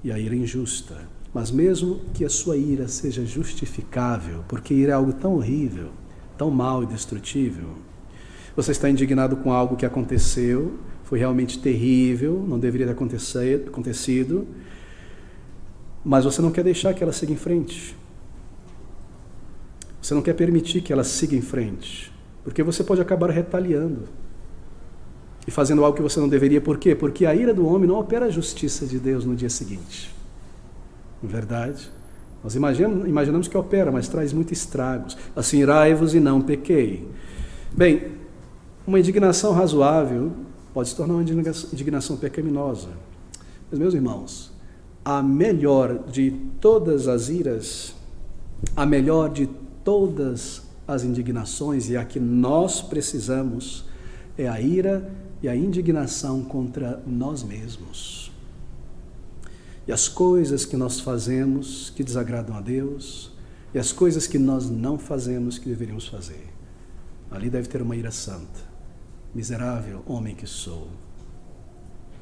e a ira injusta. Mas mesmo que a sua ira seja justificável, porque ira é algo tão horrível, tão mau e destrutível, você está indignado com algo que aconteceu, foi realmente terrível, não deveria ter acontecido, mas você não quer deixar que ela siga em frente. Você não quer permitir que ela siga em frente, porque você pode acabar retaliando e fazendo algo que você não deveria. Por quê? Porque a ira do homem não opera a justiça de Deus no dia seguinte. Não é verdade? Nós imaginamos que opera, mas traz muitos estragos. Assim, irai-vos e não pequei. Bem, uma indignação razoável pode se tornar uma indignação pecaminosa. Mas, meus irmãos, a melhor de todas as iras, a melhor de todas as indignações, e a que nós precisamos, é a ira e a indignação contra nós mesmos. E as coisas que nós fazemos que desagradam a Deus, e as coisas que nós não fazemos que deveríamos fazer. Ali deve ter uma ira santa. Miserável homem que sou,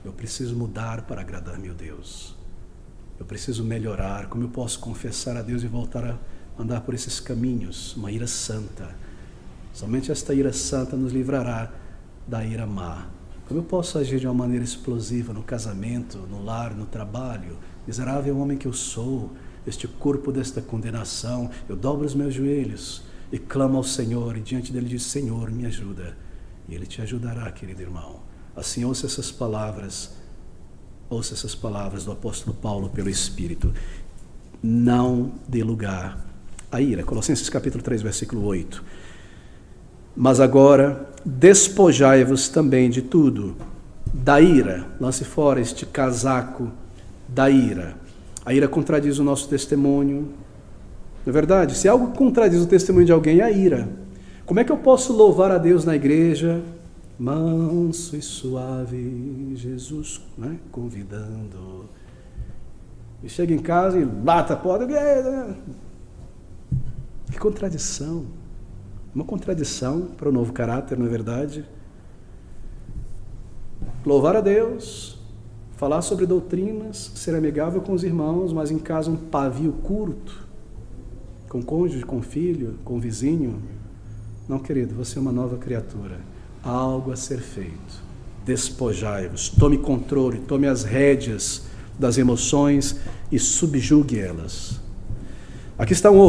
eu preciso mudar para agradar meu Deus. Eu preciso melhorar. Como eu posso confessar a Deus e voltar a andar por esses caminhos? Uma ira santa. Somente esta ira santa nos livrará da ira má. Como eu posso agir de uma maneira explosiva no casamento, no lar, no trabalho? Miserável homem que eu sou, este corpo desta condenação. Eu dobro os meus joelhos e clamo ao Senhor, e diante dele diz: Senhor, me ajuda. E ele te ajudará, querido irmão. Assim, ouça essas palavras do apóstolo Paulo pelo Espírito. Não dê lugar à ira. Colossenses capítulo 3, versículo 8. Mas agora, despojai-vos também de tudo, da ira. Lance fora este casaco da ira. A ira contradiz o nosso testemunho. Não é verdade? Se algo contradiz o testemunho de alguém, é a ira. Como é que eu posso louvar a Deus na igreja? Manso e suave, Jesus, né? Convidando. E chega em casa e bata a porta. Que contradição. Uma contradição para o novo caráter, não é verdade? Louvar a Deus, falar sobre doutrinas, ser amigável com os irmãos, mas em casa um pavio curto, com cônjuge, com filho, com vizinho. Não, querido, você é uma nova criatura. Há algo a ser feito. Despojai-vos, tome controle, tome as rédeas das emoções e subjugue elas. Aqui está uma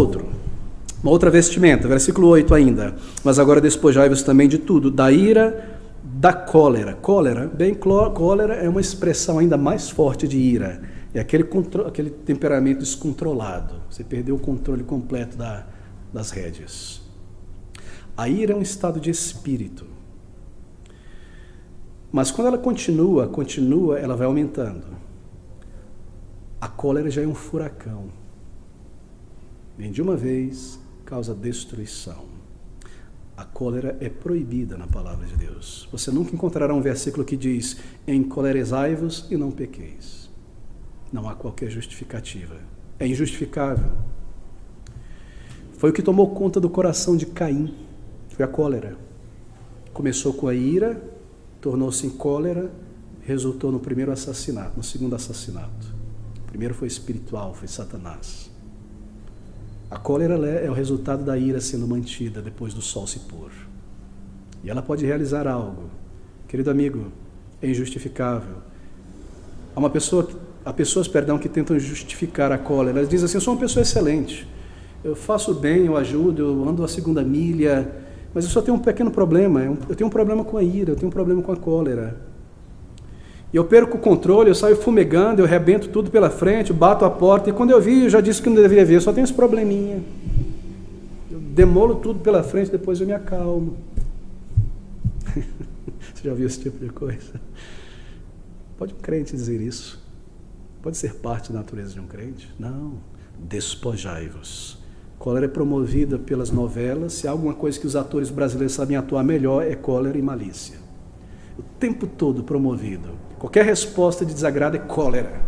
outra vestimenta, versículo 8 ainda. Mas agora despojai-vos também de tudo, da ira, da cólera. Cólera é uma expressão ainda mais forte de ira. É aquele temperamento descontrolado. Você perdeu o controle completo das rédeas. A ira é um estado de espírito. Mas quando ela continua, ela vai aumentando. A cólera já é um furacão. Vem de uma vez, causa destruição. A cólera é proibida na palavra de Deus. Você nunca encontrará um versículo que diz: encolerizai-vos e não pequeis. Não há qualquer justificativa. É injustificável. Foi o que tomou conta do coração de Caim. Foi a cólera. Começou com a ira, tornou-se em cólera, resultou no primeiro assassinato, no segundo assassinato. O primeiro foi espiritual, foi Satanás. A cólera é o resultado da ira sendo mantida depois do sol se pôr. E ela pode realizar algo. Querido amigo, é injustificável. Há pessoas que tentam justificar a cólera. Elas dizem assim: eu sou uma pessoa excelente. Eu faço bem, eu ajudo, eu ando a segunda milha, mas eu só tenho um pequeno problema. Eu tenho um problema com a ira, eu tenho um problema com a cólera. E eu perco o controle, eu saio fumegando, eu rebento tudo pela frente, bato a porta, e quando eu vi, eu já disse que não deveria ver, eu só tenho esse probleminha. Eu demolo tudo pela frente, depois eu me acalmo. Você já viu esse tipo de coisa? Pode um crente dizer isso? Pode ser parte da natureza de um crente? Não. Despojai-vos. Cólera é promovida pelas novelas. Se há alguma coisa que os atores brasileiros sabem atuar melhor, é cólera e malícia. O tempo todo promovido. Qualquer resposta de desagrado é cólera.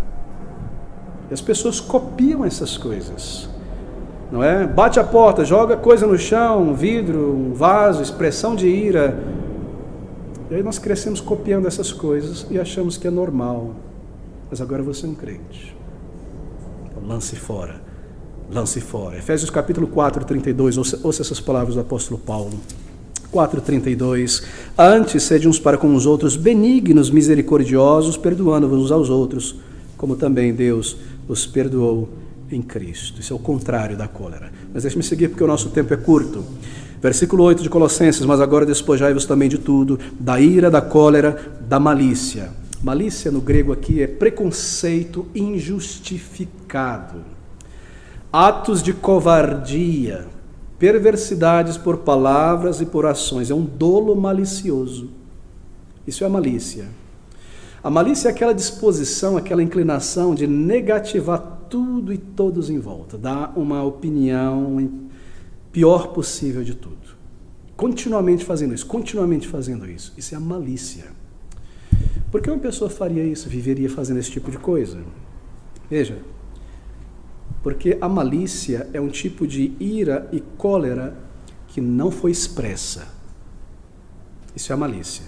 E as pessoas copiam essas coisas. Não é? Bate a porta, joga coisa no chão, um vidro, um vaso, expressão de ira. E aí nós crescemos copiando essas coisas e achamos que é normal. Mas agora você é um crente. Então, lance fora. Lance fora. Efésios capítulo 4, 32. Ouça essas palavras do apóstolo Paulo. 4:32. Antes, sede uns para com os outros benignos, misericordiosos, perdoando-vos uns aos outros, como também Deus os perdoou em Cristo. Isso é o contrário da cólera. Mas deixe-me seguir porque o nosso tempo é curto. Versículo 8 de Colossenses: mas agora despojai-vos também de tudo, da ira, da cólera, da malícia. Malícia no grego aqui é preconceito injustificado, atos de covardia, perversidades por palavras e por ações. É um dolo malicioso. Isso é a malícia. A malícia é aquela disposição, aquela inclinação de negativar tudo e todos em volta, dar uma opinião pior possível de tudo. Continuamente fazendo isso, continuamente fazendo isso. Isso é a malícia. Por que uma pessoa faria isso, viveria fazendo esse tipo de coisa? Veja, porque a malícia é um tipo de ira e cólera que não foi expressa. Isso é a malícia.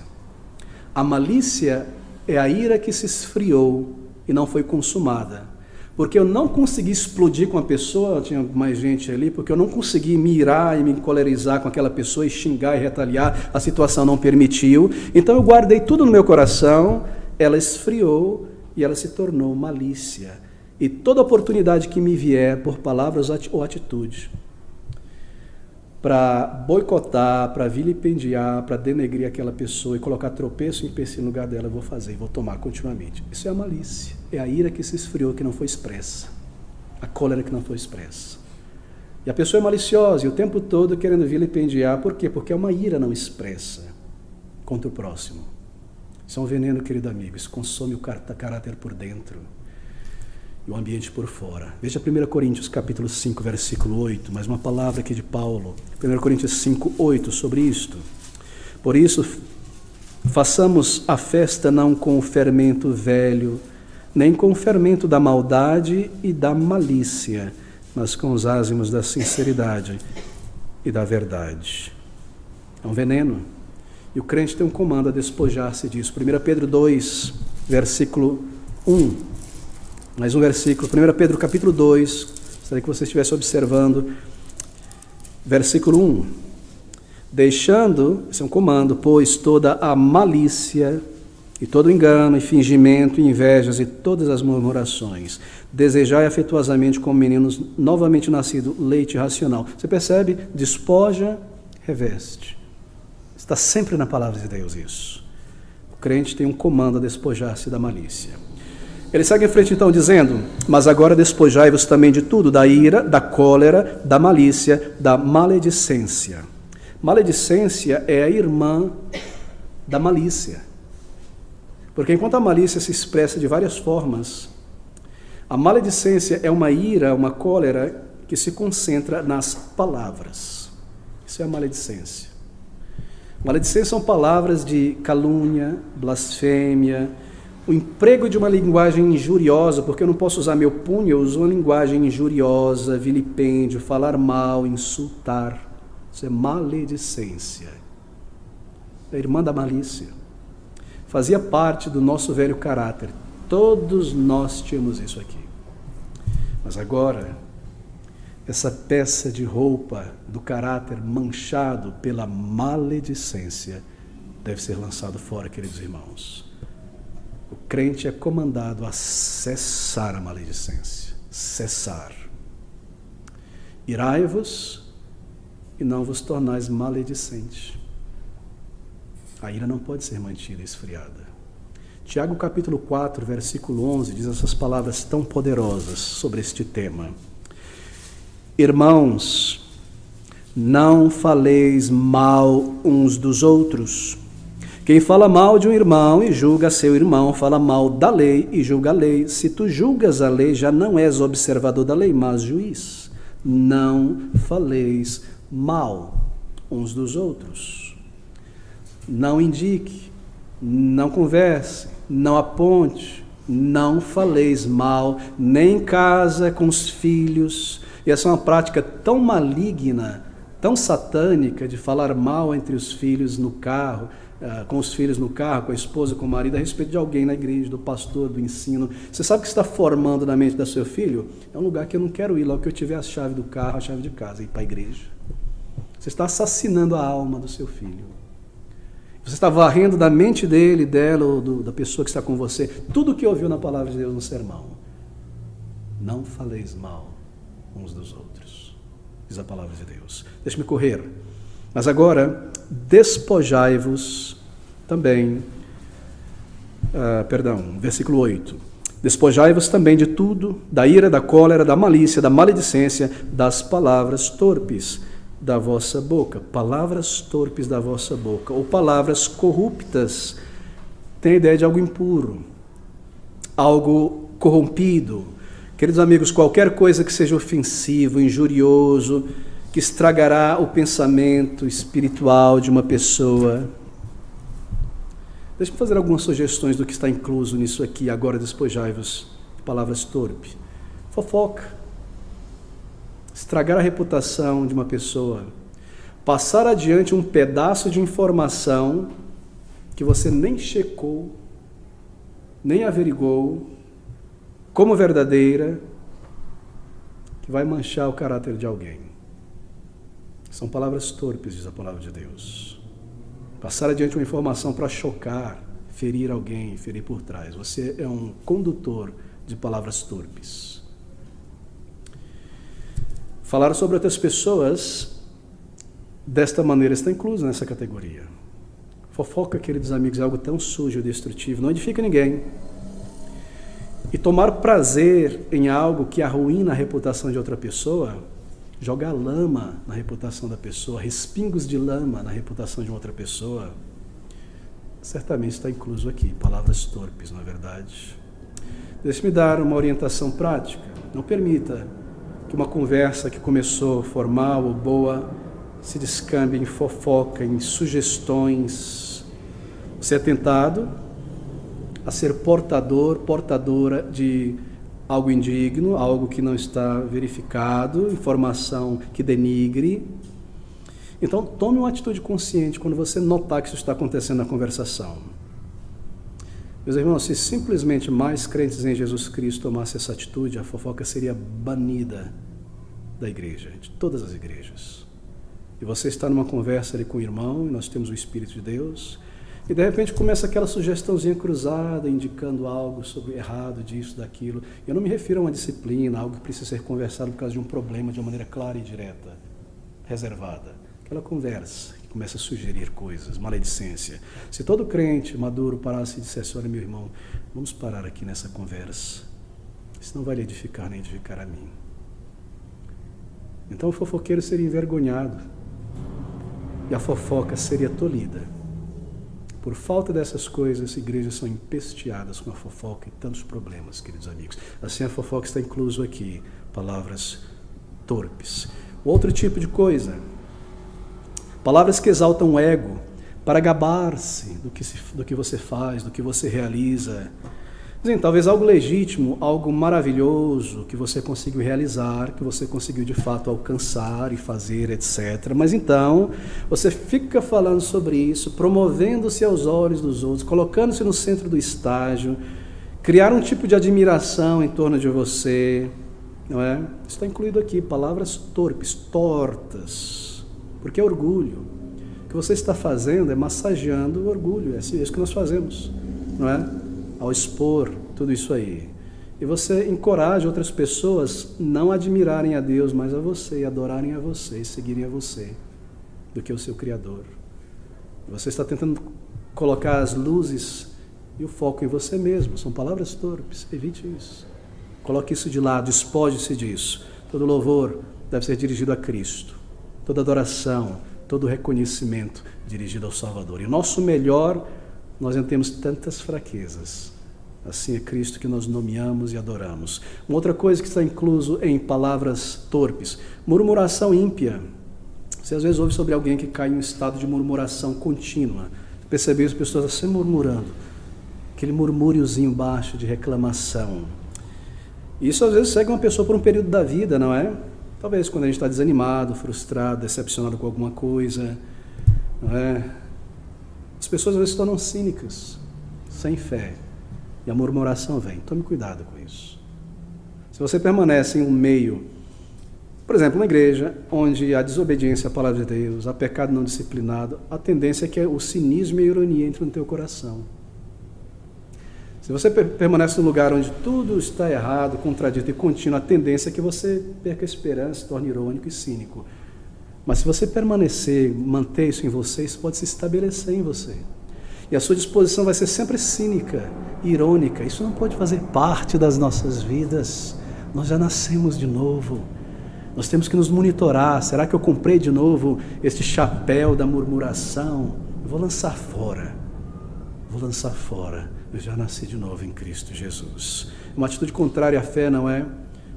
A malícia é a ira que se esfriou e não foi consumada. Porque eu não consegui explodir com a pessoa, tinha mais gente ali, porque eu não consegui me irar e me colerizar com aquela pessoa e xingar e retaliar, a situação não permitiu. Então eu guardei tudo no meu coração, ela esfriou e ela se tornou malícia. E toda oportunidade que me vier por palavras ou atitude, para boicotar, para vilipendiar, para denegrir aquela pessoa e colocar tropeço e empecilho no lugar dela, eu vou fazer, vou tomar continuamente. Isso é a malícia, é a ira que se esfriou, que não foi expressa, a cólera que não foi expressa. E a pessoa é maliciosa e o tempo todo querendo vilipendiar, por quê? Porque é uma ira não expressa contra o próximo. Isso é um veneno, querido amigo, isso consome o caráter por dentro e o ambiente por fora. Veja 1 Coríntios capítulo 5, versículo 8, mais uma palavra aqui de Paulo. 1 Coríntios 5, 8, sobre isto. Por isso, façamos a festa não com o fermento velho, nem com o fermento da maldade e da malícia, mas com os ázimos da sinceridade e da verdade. É um veneno. E o crente tem um comando a despojar-se disso. 1 Pedro 2, versículo 1. Mais um versículo, 1 Pedro capítulo 2, gostaria que você estivesse observando, versículo 1. Deixando, esse é um comando, pois toda a malícia e todo engano e fingimento e invejas e todas as murmurações, desejai afetuosamente como meninos novamente nascidos, leite racional. Você percebe? Despoja, reveste. Está sempre na palavra de Deus isso. O crente tem um comando a despojar-se da malícia. Ele segue em frente então dizendo: mas agora despojai-vos também de tudo, da ira, da cólera, da malícia, da maledicência. Maledicência é a irmã da malícia. Porque enquanto a malícia se expressa de várias formas, a maledicência é uma ira, uma cólera que se concentra nas palavras. Isso é a maledicência. Maledicência são palavras de calúnia, blasfêmia, o emprego de uma linguagem injuriosa, porque eu não posso usar meu punho, eu uso uma linguagem injuriosa, vilipêndio, falar mal, insultar. Isso é maledicência. É a irmã da malícia. Fazia parte do nosso velho caráter. Todos nós tínhamos isso aqui. Mas agora, essa peça de roupa do caráter manchado pela maledicência deve ser lançado fora, queridos irmãos. O crente é comandado a cessar a maledicência. Cessar. Irai-vos e não vos tornais maledicentes. A ira não pode ser mantida esfriada. Tiago capítulo 4, versículo 11, diz essas palavras tão poderosas sobre este tema. Irmãos, não faleis mal uns dos outros. Quem fala mal de um irmão e julga seu irmão, fala mal da lei e julga a lei. Se tu julgas a lei, já não és observador da lei, mas juiz. Não faleis mal uns dos outros. Não indique, não converse, não aponte, não faleis mal, nem em casa com os filhos. E essa é uma prática tão maligna, tão satânica, de falar mal entre os filhos no carro, com os filhos no carro, com a esposa, com o marido, a respeito de alguém na igreja, do pastor, do ensino. Você sabe o que está formando na mente do seu filho? É um lugar que eu não quero ir, logo que eu tiver a chave do carro, a chave de casa, ir para a igreja. Você está assassinando a alma do seu filho. Você está varrendo da mente dele, dela, ou da pessoa que está com você, tudo o que ouviu na palavra de Deus no sermão. Não faleis mal uns dos outros, diz a palavra de Deus. Deixe-me correr. Mas agora, despojai-vos também, versículo 8. Despojai-vos também de tudo, da ira, da cólera, da malícia, da maledicência, das palavras torpes da vossa boca. Palavras torpes da vossa boca, ou palavras corruptas, tem a ideia de algo impuro, algo corrompido. Queridos amigos, qualquer coisa que seja ofensivo, injurioso, que estragará o pensamento espiritual de uma pessoa. Deixa eu fazer algumas sugestões do que está incluso nisso aqui. Agora despojai-vos de palavras torpes. Fofoca. Estragar a reputação de uma pessoa. Passar adiante um pedaço de informação que você nem checou, nem averigou, como verdadeira, que vai manchar o caráter de alguém. São palavras torpes, diz a palavra de Deus. Passar adiante uma informação para chocar, ferir alguém, ferir por trás. Você é um condutor de palavras torpes. Falar sobre outras pessoas desta maneira está incluso nessa categoria. Fofoca, queridos amigos, é algo tão sujo e destrutivo, não edifica ninguém. E tomar prazer em algo que arruína a reputação de outra pessoa, jogar lama na reputação da pessoa, respingos de lama na reputação de outra pessoa, certamente está incluso aqui, palavras torpes, não é verdade? Deixe-me dar uma orientação prática. Não permita que uma conversa que começou formal ou boa se descambe em fofoca, em sugestões. Você é tentado a ser portadora de algo indigno, algo que não está verificado, informação que denigre. Então, tome uma atitude consciente quando você notar que isso está acontecendo na conversação. Meus irmãos, se simplesmente mais crentes em Jesus Cristo tomassem essa atitude, a fofoca seria banida da igreja, de todas as igrejas. E você está numa conversa ali com o irmão, e nós temos o Espírito de Deus, e de repente começa aquela sugestãozinha cruzada, indicando algo sobre errado, disso, daquilo. Eu não me refiro a uma disciplina, algo que precisa ser conversado por causa de um problema, de uma maneira clara e direta, reservada. Aquela conversa que começa a sugerir coisas, maledicência. Se todo crente maduro parasse e dissesse: olha, meu irmão, vamos parar aqui nessa conversa, isso não vai lhe edificar nem edificar a mim. Então o fofoqueiro seria envergonhado e a fofoca seria tolhida. Por falta dessas coisas, igrejas são empesteadas com a fofoca e tantos problemas, queridos amigos. Assim, a fofoca está incluso aqui, palavras torpes. Outro tipo de coisa, palavras que exaltam o ego, para gabar-se do que você faz, do que você realiza. Sim, talvez algo legítimo, algo maravilhoso que você conseguiu realizar, que você conseguiu de fato alcançar e fazer, etc. Mas então, você fica falando sobre isso, promovendo-se aos olhos dos outros, colocando-se no centro do estágio, criar um tipo de admiração em torno de você, não é? Isso está incluído aqui, palavras torpes, tortas, porque é orgulho. O que você está fazendo é massageando o orgulho, é isso que nós fazemos, não é? Ao expor tudo isso aí. E você encoraja outras pessoas não a admirarem a Deus, mas a você, e adorarem a você, e seguirem a você, do que o seu Criador. Você está tentando colocar as luzes e o foco em você mesmo. São palavras torpes, evite isso. Coloque isso de lado, despoje-se disso. Todo louvor deve ser dirigido a Cristo. Toda adoração, todo reconhecimento dirigido ao Salvador. E o nosso melhor nós ainda temos tantas fraquezas. Assim é Cristo que nós nomeamos e adoramos. Uma outra coisa que está incluso em palavras torpes, murmuração ímpia. Você às vezes ouve sobre alguém que cai em um estado de murmuração contínua. Percebeu as pessoas sempre murmurando. Aquele murmúriozinho baixo de reclamação. Isso às vezes segue uma pessoa por um período da vida, não é? Talvez quando a gente está desanimado, frustrado, decepcionado com alguma coisa, não é? As pessoas às vezes se tornam cínicas, sem fé. E a murmuração vem. Tome cuidado com isso. Se você permanece em um meio, por exemplo, uma igreja onde há desobediência à palavra de Deus, há pecado não disciplinado, a tendência é que o cinismo e a ironia entrem no teu coração. Se você permanece num lugar onde tudo está errado, contradito e contínuo, a tendência é que você perca a esperança, se torne irônico e cínico. Mas se você permanecer, manter isso em você, isso pode se estabelecer em você. E a sua disposição vai ser sempre cínica, irônica. Isso não pode fazer parte das nossas vidas. Nós já nascemos de novo. Nós temos que nos monitorar. Será que eu comprei de novo este chapéu da murmuração? Eu vou lançar fora. Vou lançar fora. Eu já nasci de novo em Cristo Jesus. Uma atitude contrária à fé, não é?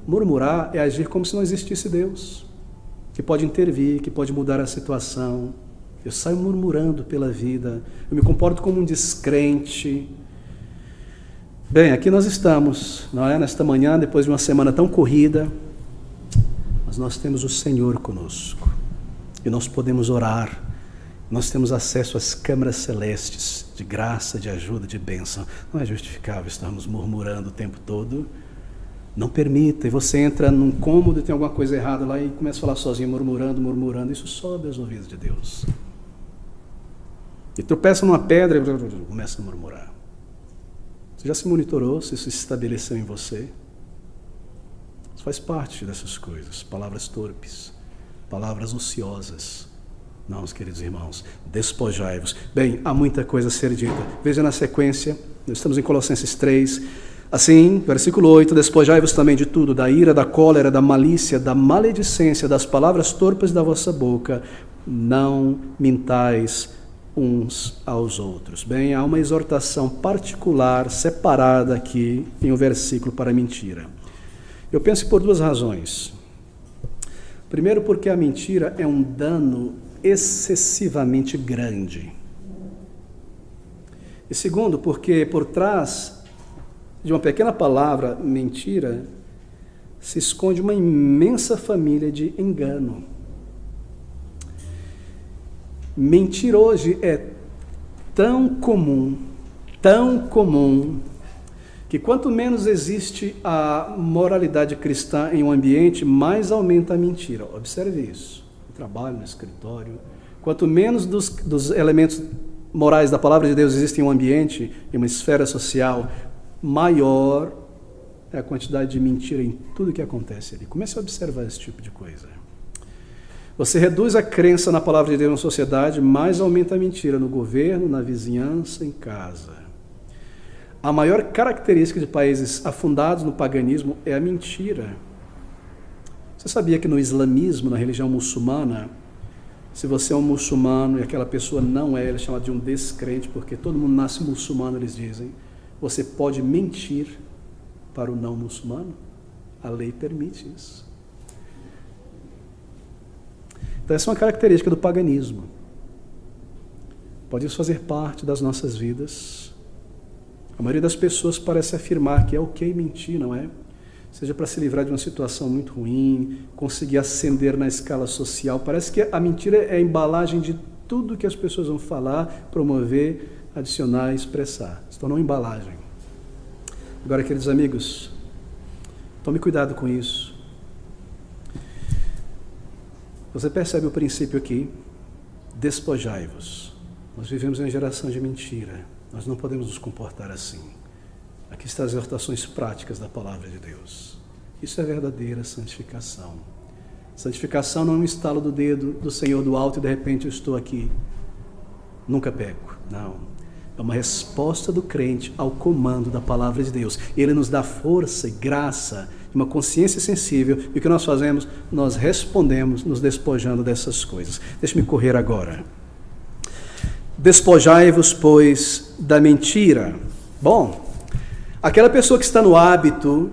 Murmurar é agir como se não existisse Deus, que pode intervir, que pode mudar a situação. Eu saio murmurando pela vida, eu me comporto como um descrente. Bem, aqui nós estamos, não é? Nesta manhã, depois de uma semana tão corrida, mas nós temos o Senhor conosco, e nós podemos orar, nós temos acesso às câmaras celestes, de graça, de ajuda, de bênção. Não é justificável estarmos murmurando o tempo todo. Não permita, e você entra num cômodo e tem alguma coisa errada lá e começa a falar sozinho, murmurando, isso sobe aos ouvidos de Deus. E tropeça numa pedra e começa a murmurar. Você já se monitorou se isso se estabeleceu em você? Isso faz parte dessas coisas, palavras torpes, palavras ociosas. Não, queridos irmãos, despojai-vos. Bem, há muita coisa a ser dita. Veja na sequência, nós estamos em Colossenses 3. Assim, versículo 8, despojai-vos também de tudo, da ira, da cólera, da malícia, da maledicência, das palavras torpes da vossa boca. Não mintais uns aos outros. Bem, há uma exortação particular, separada aqui em um versículo para a mentira. Eu penso por duas razões. Primeiro, porque a mentira é um dano excessivamente grande. E segundo, porque por trás de uma pequena palavra, mentira, se esconde uma imensa família de engano. Mentir hoje é tão comum, que quanto menos existe a moralidade cristã em um ambiente, mais aumenta a mentira. Observe isso. No trabalho, no escritório. Quanto menos dos elementos morais da palavra de Deus existem em um ambiente, em uma esfera social, maior é a quantidade de mentira em tudo que acontece ali. Comece a observar esse tipo de coisa. Você reduz a crença na palavra de Deus na sociedade, mais aumenta a mentira no governo, na vizinhança, em casa. A maior característica de países afundados no paganismo é a mentira. Você sabia que no islamismo, na religião muçulmana, se você é um muçulmano e aquela pessoa não é, ele é chamado de um descrente, porque todo mundo nasce muçulmano, eles dizem, você pode mentir para o não muçulmano? A lei permite isso. Então essa é uma característica do paganismo. Pode isso fazer parte das nossas vidas. A maioria das pessoas parece afirmar que é ok mentir, não é? Seja para se livrar de uma situação muito ruim, conseguir ascender na escala social. Parece que a mentira é a embalagem de tudo que as pessoas vão falar, promover, adicionar e expressar. Se tornou uma embalagem. Agora, queridos amigos, tome cuidado com isso. Você percebe o princípio aqui? Despojai-vos. Nós vivemos em uma geração de mentira. Nós não podemos nos comportar assim. Aqui estão as exortações práticas da palavra de Deus. Isso é verdadeira santificação. Santificação não é um estalo do dedo do Senhor do alto e de repente eu estou aqui. Nunca peco. Não. É uma resposta do crente ao comando da palavra de Deus. Ele nos dá força e graça, uma consciência sensível. E o que nós fazemos? Nós respondemos nos despojando dessas coisas. Deixe-me correr agora. Despojai-vos, pois, da mentira. Bom, aquela pessoa que está no hábito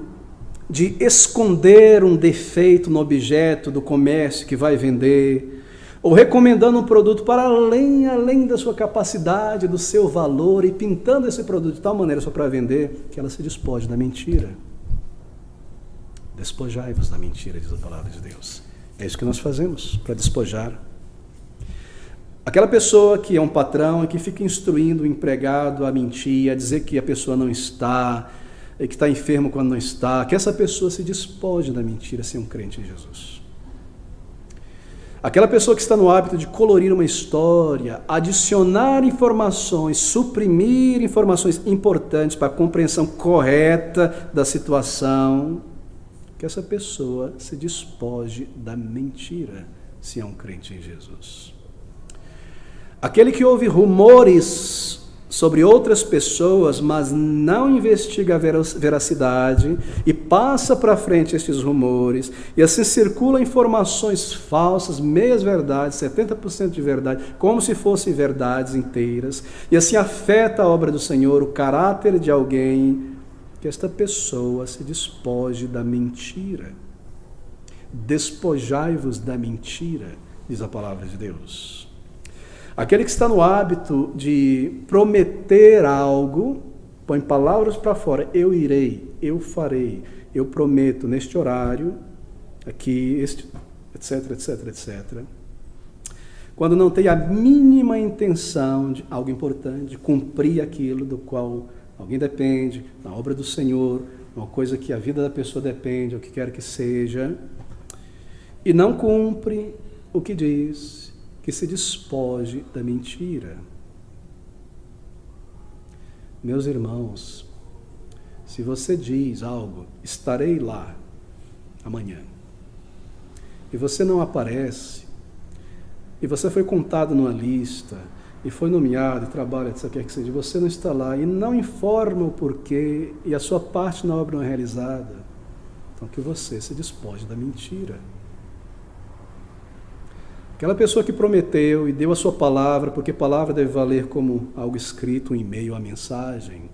de esconder um defeito no objeto do comércio que vai vender, ou recomendando um produto para além da sua capacidade, do seu valor, e pintando esse produto de tal maneira só para vender, que ela se despoje da mentira. Despojai-vos da mentira, diz a palavra de Deus. É isso que nós fazemos, para despojar. Aquela pessoa que é um patrão e que fica instruindo o empregado a mentir, a dizer que a pessoa não está, que está enfermo quando não está, que essa pessoa se despoje da mentira, ser um crente em Jesus. Aquela pessoa que está no hábito de colorir uma história, adicionar informações, suprimir informações importantes para a compreensão correta da situação, que essa pessoa se despoje da mentira, se é um crente em Jesus. Aquele que ouve rumores sobre outras pessoas, mas não investiga a veracidade e passa para frente estes rumores, e assim circulam informações falsas, meias verdades, 70% de verdade, como se fossem verdades inteiras, e assim afeta a obra do Senhor, o caráter de alguém, que esta pessoa se despoje da mentira. Despojai-vos da mentira, diz a palavra de Deus. Aquele que está no hábito de prometer algo, põe palavras para fora, eu irei, eu farei, eu prometo neste horário, aqui, etc, etc, etc. Quando não tem a mínima intenção de algo importante, de cumprir aquilo do qual alguém depende, na obra do Senhor, uma coisa que a vida da pessoa depende, o que quer que seja, e não cumpre o que diz, que se despoje da mentira. Meus irmãos, se você diz algo, estarei lá amanhã, e você não aparece, e você foi contado numa lista, e foi nomeado, e trabalha, etc., quer que seja, você não está lá, e não informa o porquê, e a sua parte na obra não é realizada, então que você se despoje da mentira. Aquela pessoa que prometeu e deu a sua palavra, porque palavra deve valer como algo escrito, um e-mail, uma mensagem,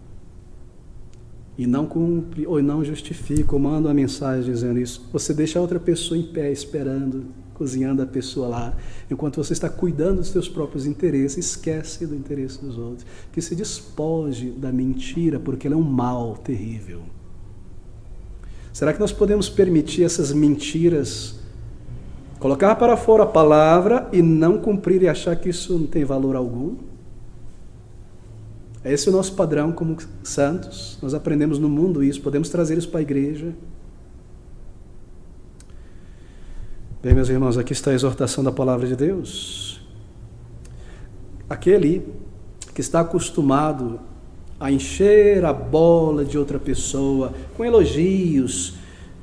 e não cumpre, ou não justifica, ou manda uma mensagem dizendo isso, você deixa a outra pessoa em pé, esperando, cozinhando a pessoa lá, enquanto você está cuidando dos seus próprios interesses, esquece do interesse dos outros, que se despoje da mentira, porque ela é um mal terrível. Será que nós podemos permitir essas mentiras, colocar para fora a palavra e não cumprir e achar que isso não tem valor algum? Esse é o nosso padrão como santos. Nós aprendemos no mundo isso, podemos trazer isso para a igreja. Bem, meus irmãos, aqui está a exortação da palavra de Deus. Aquele que está acostumado a encher a bola de outra pessoa com elogios,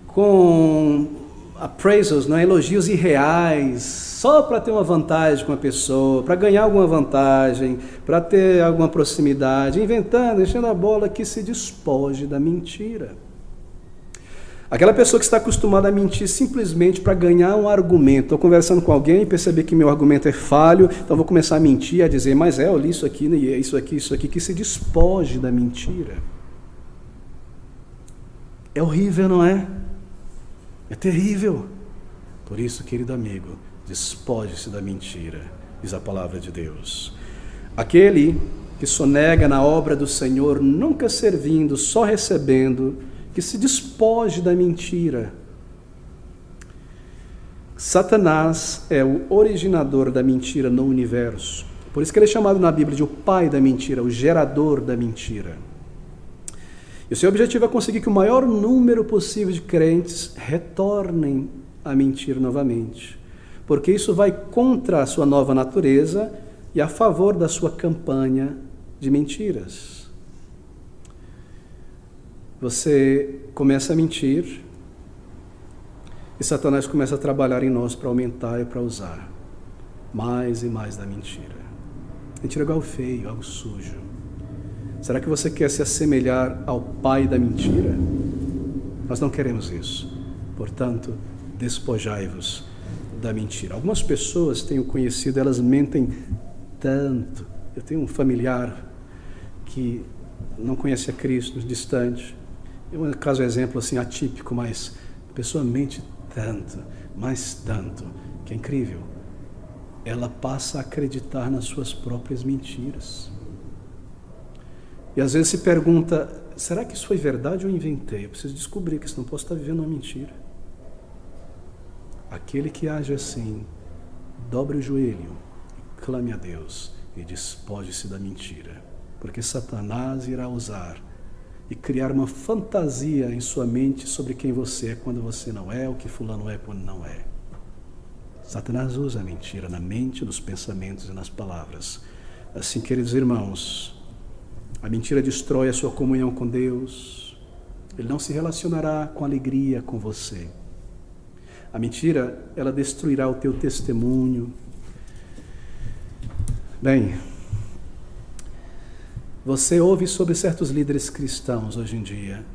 com appraisals, não é? Elogios irreais, só para ter uma vantagem com a pessoa, para ganhar alguma vantagem, para ter alguma proximidade, inventando, enchendo a bola, que se despoje da mentira. Aquela pessoa que está acostumada a mentir simplesmente para ganhar um argumento. Estou conversando com alguém e percebi que meu argumento é falho, então vou começar a mentir, a dizer, mas eu li isso aqui, isso aqui, que se despoje da mentira. É horrível, não é? É terrível. Por isso, querido amigo, despoje-se da mentira, diz a palavra de Deus. Aquele que sonega na obra do Senhor, nunca servindo, só recebendo, que se despoje da mentira. Satanás é o originador da mentira no universo. Por isso que ele é chamado na Bíblia de o pai da mentira, o gerador da mentira. E o seu objetivo é conseguir que o maior número possível de crentes retornem a mentir novamente, porque isso vai contra a sua nova natureza e a favor da sua campanha de mentiras. Você começa a mentir e Satanás começa a trabalhar em nós para aumentar e para usar mais e mais da mentira. Mentira é algo feio, algo sujo. Será que você quer se assemelhar ao pai da mentira? Nós não queremos isso. Portanto, despojai-vos da mentira. Algumas pessoas, tenho conhecido, elas mentem tanto, Eu tenho um familiar que não conhece a Cristo, distante. É um caso, exemplo assim, atípico, mas a pessoa mente tanto, mas tanto, que é incrível. Ela passa a acreditar nas suas próprias mentiras. E às vezes se pergunta, será que isso foi verdade ou eu inventei? Eu preciso descobrir, que senão posso estar vivendo uma mentira. Aquele que age assim, dobre o joelho, e clame a Deus e despoje-se da mentira. Porque Satanás irá usar e criar uma fantasia em sua mente sobre quem você é quando você não é, o que fulano é quando não é. Satanás usa a mentira na mente, nos pensamentos e nas palavras. Assim, queridos irmãos, a mentira destrói a sua comunhão com Deus. Ele não se relacionará com alegria com você. A mentira, ela destruirá o teu testemunho. Bem, você ouve sobre certos líderes cristãos hoje em dia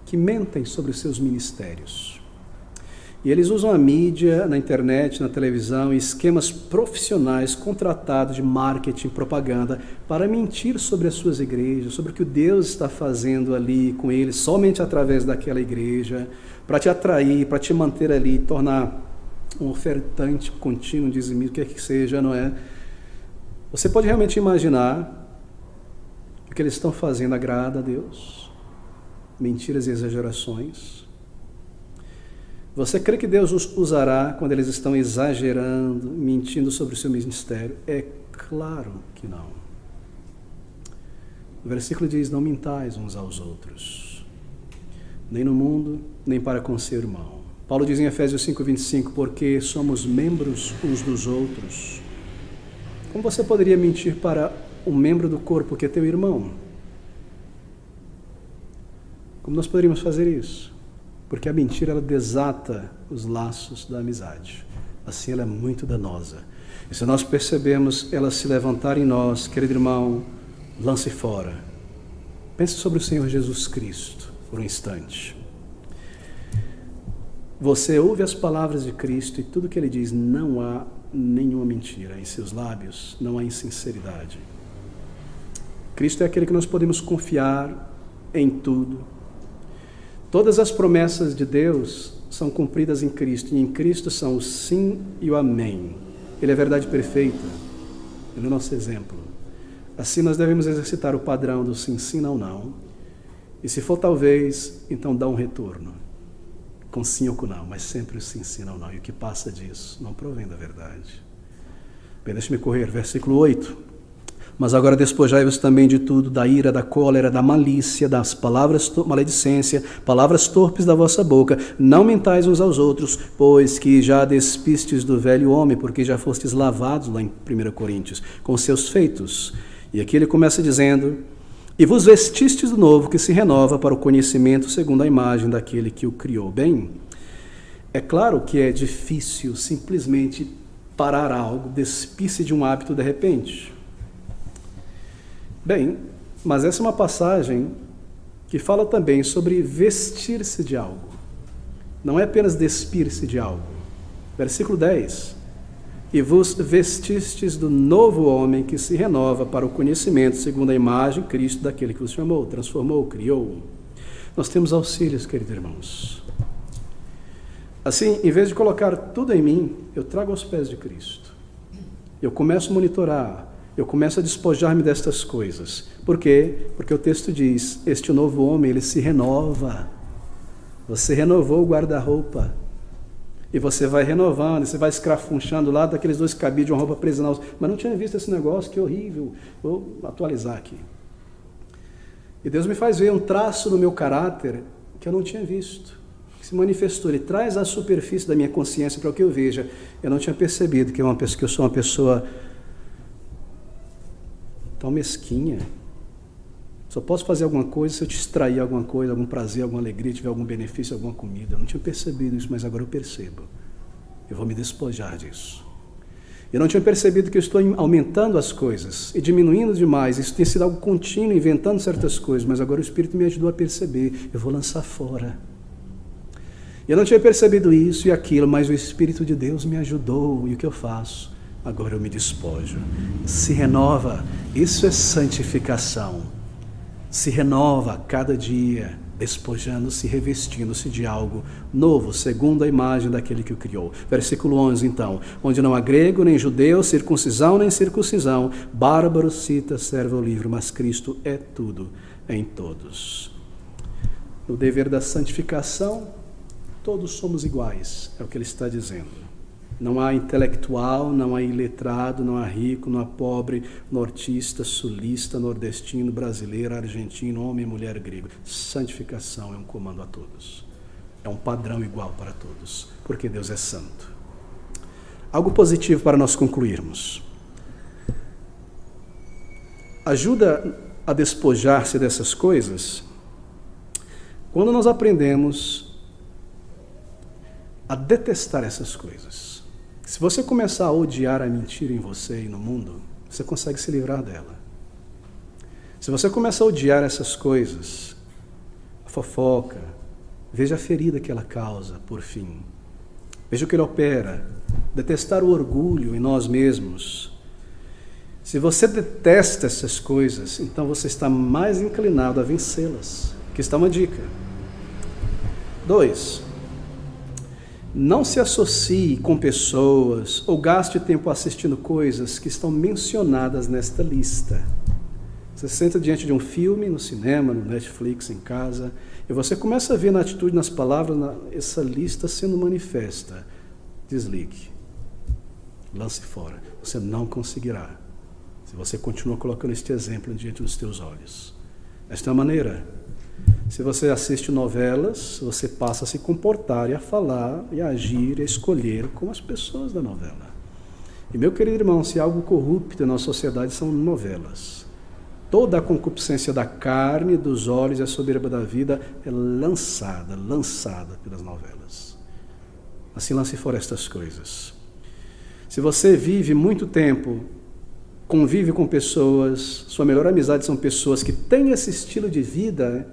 que mentem sobre os seus ministérios. E eles usam a mídia, na internet, na televisão, e esquemas profissionais contratados de marketing e propaganda para mentir sobre as suas igrejas, sobre o que o Deus está fazendo ali com eles, somente através daquela igreja, para te atrair, para te manter ali, tornar um ofertante contínuo, dizimista, o que é que seja, não é? Você pode realmente imaginar que o que eles estão fazendo agrada a Deus? Mentiras e exagerações. Você crê que Deus os usará quando eles estão exagerando, mentindo sobre o seu ministério? É claro que não. O versículo diz, não mintais uns aos outros, nem no mundo, nem para com seu irmão. Paulo diz em Efésios 5:25, porque somos membros uns dos outros. Como você poderia mentir para um membro do corpo que é teu irmão? Como nós poderíamos fazer isso? Porque a mentira, ela desata os laços da amizade. Assim, ela é muito danosa. E se nós percebemos ela se levantar em nós, querido irmão, lance fora. Pense sobre o Senhor Jesus Cristo por um instante. Você ouve as palavras de Cristo e tudo que Ele diz, não há nenhuma mentira em seus lábios, não há insinceridade. Cristo é aquele que nós podemos confiar em tudo. Todas as promessas de Deus são cumpridas em Cristo, e em Cristo são o sim e o amém. Ele é a verdade perfeita, ele é o nosso exemplo. Assim nós devemos exercitar o padrão do sim, sim, não, não. E se for talvez, então dá um retorno, com sim ou com não, mas sempre o sim, sim, não, não. E o que passa disso não provém da verdade. Bem, deixe-me correr, versículo 8. Mas agora despojai-vos também de tudo, da ira, da cólera, da malícia, das palavras maledicência, palavras torpes da vossa boca. Não mentais uns aos outros, pois que já despistes do velho homem, porque já fostes lavados, lá em 1 Coríntios, com seus feitos. E aqui ele começa dizendo, e vos vestistes do novo, que se renova para o conhecimento segundo a imagem daquele que o criou. Bem, é claro que é difícil simplesmente parar algo, despir-se de um hábito de repente. Bem, mas essa é uma passagem que fala também sobre vestir-se de algo. Não é apenas despir-se de algo. Versículo 10. E vos vestistes do novo homem que se renova para o conhecimento segundo a imagem Cristo daquele que vos chamou, transformou, criou. Nós temos auxílios, queridos irmãos. Assim, em vez de colocar tudo em mim, eu trago aos pés de Cristo. Eu começo a monitorar. Eu começo a despojar-me destas coisas. Por quê? Porque o texto diz, este novo homem, ele se renova. Você renovou o guarda-roupa. E você vai renovando, você vai escrafunchando lá daqueles 2 cabides de uma roupa presa na outra. Mas não tinha visto esse negócio, que horrível. Vou atualizar aqui. E Deus me faz ver um traço no meu caráter que eu não tinha visto. Que se manifestou. Ele traz à superfície da minha consciência para que eu veja. Eu não tinha percebido que eu sou uma pessoa tão mesquinha. Só posso fazer alguma coisa se eu te extrair alguma coisa, algum prazer, alguma alegria, tiver algum benefício, alguma comida. Eu não tinha percebido isso, mas agora eu percebo. Eu vou me despojar disso. Eu não tinha percebido que eu estou aumentando as coisas e diminuindo demais. Isso tem sido algo contínuo, inventando certas coisas, mas agora o Espírito me ajudou a perceber. Eu vou lançar fora. Eu não tinha percebido isso e aquilo, mas o Espírito de Deus me ajudou. E o que eu faço? agora eu me despojo. Se renova, isso é santificação. Se renova a cada dia, despojando-se, revestindo-se de algo novo, segundo a imagem daquele que o criou. Versículo 11, então, onde não há grego, nem judeu, circuncisão, nem circuncisão, bárbaro, cita, servo ou livre, mas Cristo é tudo em todos. No dever da santificação, todos somos iguais, é o que ele está dizendo. Não há intelectual, não há iletrado, não há rico, não há pobre, nortista, sulista, nordestino, brasileiro, argentino, homem, mulher, grego. Santificação é um comando a todos. É um padrão igual para todos, porque Deus é santo. Algo positivo para nós concluirmos. Ajuda a despojar-se dessas coisas quando nós aprendemos a detestar essas coisas. Se você começar a odiar a mentira em você e no mundo, você consegue se livrar dela. Se você começa a odiar essas coisas, a fofoca, veja a ferida que ela causa, por fim. Veja o que ele opera. Detestar o orgulho em nós mesmos. Se você detesta essas coisas, então você está mais inclinado a vencê-las. Aqui está uma dica. 2. Não se associe com pessoas ou gaste tempo assistindo coisas que estão mencionadas nesta lista. Você senta diante de um filme, no cinema, no Netflix, em casa, e você começa a ver na atitude, nas palavras, essa lista sendo manifesta. Desligue. Lance fora. Você não conseguirá, se você continua colocando este exemplo diante dos teus olhos. Esta é a maneira. Se você assiste novelas, você passa a se comportar e a falar, e a agir, e a escolher como as pessoas da novela. E meu querido irmão, se há algo corrupto na sociedade são novelas. Toda a concupiscência da carne, dos olhos e a soberba da vida é lançada pelas novelas. Assim lance fora estas coisas. Se você vive muito tempo, convive com pessoas, sua melhor amizade são pessoas que têm esse estilo de vida,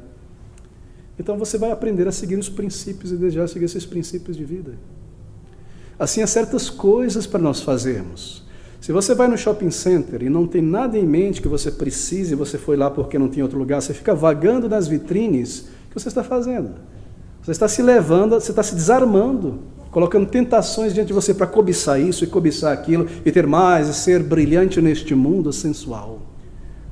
então você vai aprender a seguir os princípios e desejar seguir esses princípios de vida. Assim, há certas coisas para nós fazermos. Se você vai no shopping center e não tem nada em mente que você precise, você foi lá porque não tem outro lugar, você fica vagando nas vitrines, o que você está fazendo? Você está se levando, você está se desarmando, colocando tentações diante de você para cobiçar isso e cobiçar aquilo, e ter mais, e ser brilhante neste mundo sensual.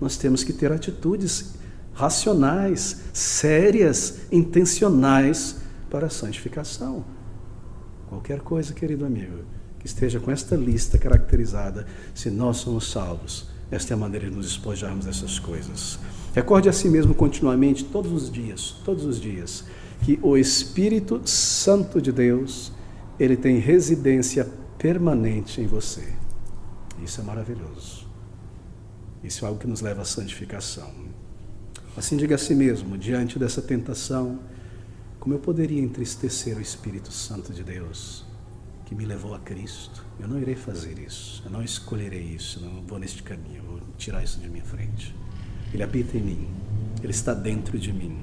Nós temos que ter atitudes racionais, sérias, intencionais para a santificação. Qualquer coisa, querido amigo, que esteja com esta lista caracterizada, se nós somos salvos, esta é a maneira de nos despojarmos dessas coisas. Recorde a si mesmo continuamente, todos os dias, que o Espírito Santo de Deus, ele tem residência permanente em você. Isso é maravilhoso. Isso é algo que nos leva à santificação. Assim diga a si mesmo, diante dessa tentação, como eu poderia entristecer o Espírito Santo de Deus, que me levou a Cristo? Eu não irei fazer isso, eu não escolherei isso, eu não vou neste caminho, eu vou tirar isso de minha frente. Ele habita em mim, ele está dentro de mim.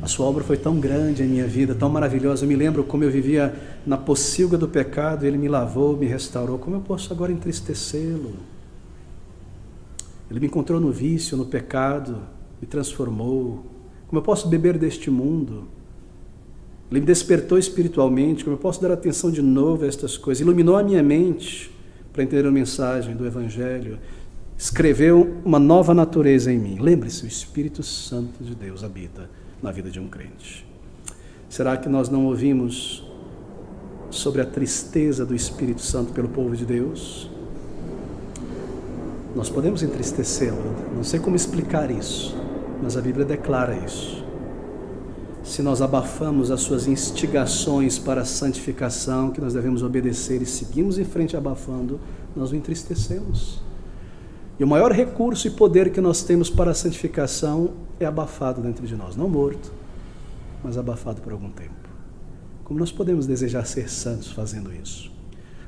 A sua obra foi tão grande em minha vida, tão maravilhosa. Eu me lembro como eu vivia na pocilga do pecado, ele me lavou, me restaurou. Como eu posso agora entristecê-lo? Ele me encontrou no vício, no pecado, me transformou. Como eu posso beber deste mundo? Ele me despertou espiritualmente. Como eu posso dar atenção de novo a estas coisas? Iluminou a minha mente para entender a mensagem do Evangelho. Escreveu uma nova natureza em mim. Lembre-se, o Espírito Santo de Deus habita na vida de um crente. Será que nós não ouvimos sobre a tristeza do Espírito Santo pelo povo de Deus? Nós podemos entristecê-lo, não sei como explicar isso, mas a Bíblia declara isso. Se nós abafamos as suas instigações para a santificação, que nós devemos obedecer e seguimos em frente abafando, nós o entristecemos. E o maior recurso e poder que nós temos para a santificação é abafado dentro de nós, não morto, mas abafado por algum tempo. Como nós podemos desejar ser santos fazendo isso?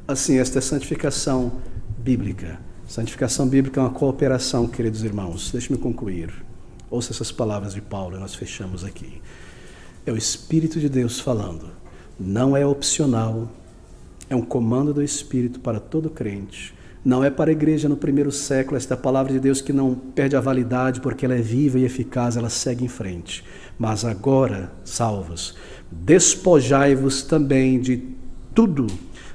Assim, esta é santificação bíblica. Santificação bíblica é uma cooperação, queridos irmãos. Deixe-me concluir. Ouça essas palavras de Paulo e nós fechamos aqui. É o Espírito de Deus falando. Não é opcional, É um comando do Espírito para todo crente. Não é para a igreja no primeiro século, esta palavra de Deus que não perde a validade porque ela é viva e eficaz, ela segue em frente. Mas agora, salvos, despojai-vos também de tudo,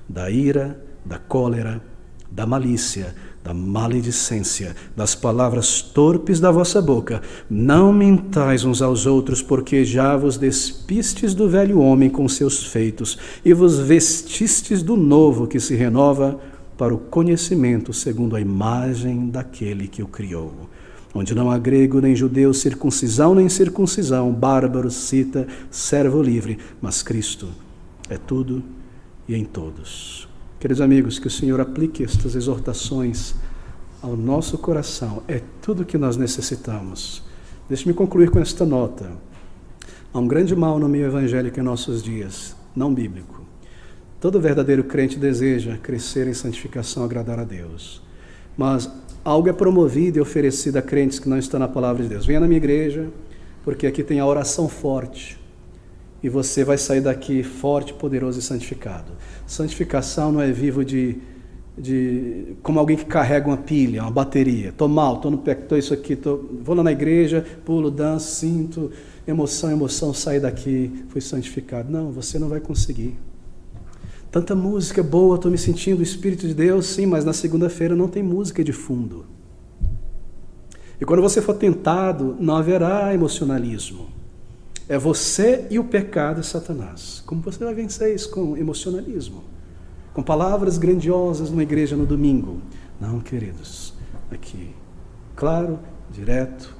da ira, da cólera, da malícia, da maledicência, das palavras torpes da vossa boca. Não mentais uns aos outros, porque já vos despistes do velho homem com seus feitos, e vos vestistes do novo que se renova para o conhecimento segundo a imagem daquele que o criou. Onde não há grego nem judeu, circuncisão nem incircuncisão, bárbaro, cita, servo livre, mas Cristo é tudo e em todos. Queridos amigos, que o Senhor aplique estas exortações ao nosso coração. É tudo que nós necessitamos. Deixe-me concluir com esta nota. Há um grande mal no meio evangélico em nossos dias, não bíblico. Todo verdadeiro crente deseja crescer em santificação, agradar a Deus. Mas algo é promovido e oferecido a crentes que não estão na palavra de Deus. Venha na minha igreja, porque aqui tem a oração forte. E você vai sair daqui forte, poderoso e santificado. Santificação não é vivo como alguém que carrega uma pilha, uma bateria. Estou mal, estou no pecado, estou isso aqui, vou lá na igreja, pulo, danço, sinto, emoção, saio daqui, fui santificado. Não, você não vai conseguir. Tanta música boa, estou me sentindo o Espírito de Deus, sim, mas na segunda-feira não tem música de fundo. E quando você for tentado, não haverá emocionalismo. É você e o pecado e Satanás. Como você vai vencer isso? Com emocionalismo. Com palavras grandiosas numa igreja no domingo. Não, queridos. Aqui, claro, direto,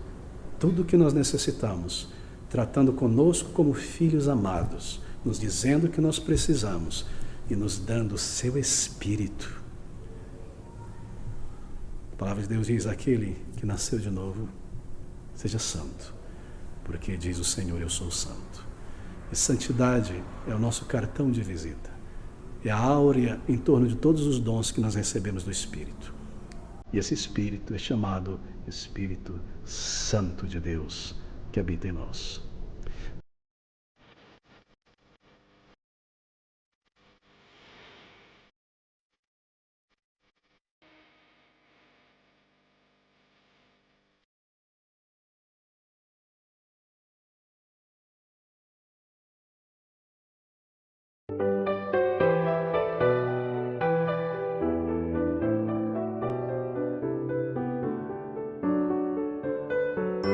tudo o que nós necessitamos. Tratando conosco como filhos amados. Nos dizendo o que nós precisamos. E nos dando o seu Espírito. A palavra de Deus diz: aquele que nasceu de novo, seja santo. Porque diz o Senhor, eu sou santo. E santidade é o nosso cartão de visita. É a áurea em torno de todos os dons que nós recebemos do Espírito. E esse Espírito é chamado Espírito Santo de Deus, que habita em nós.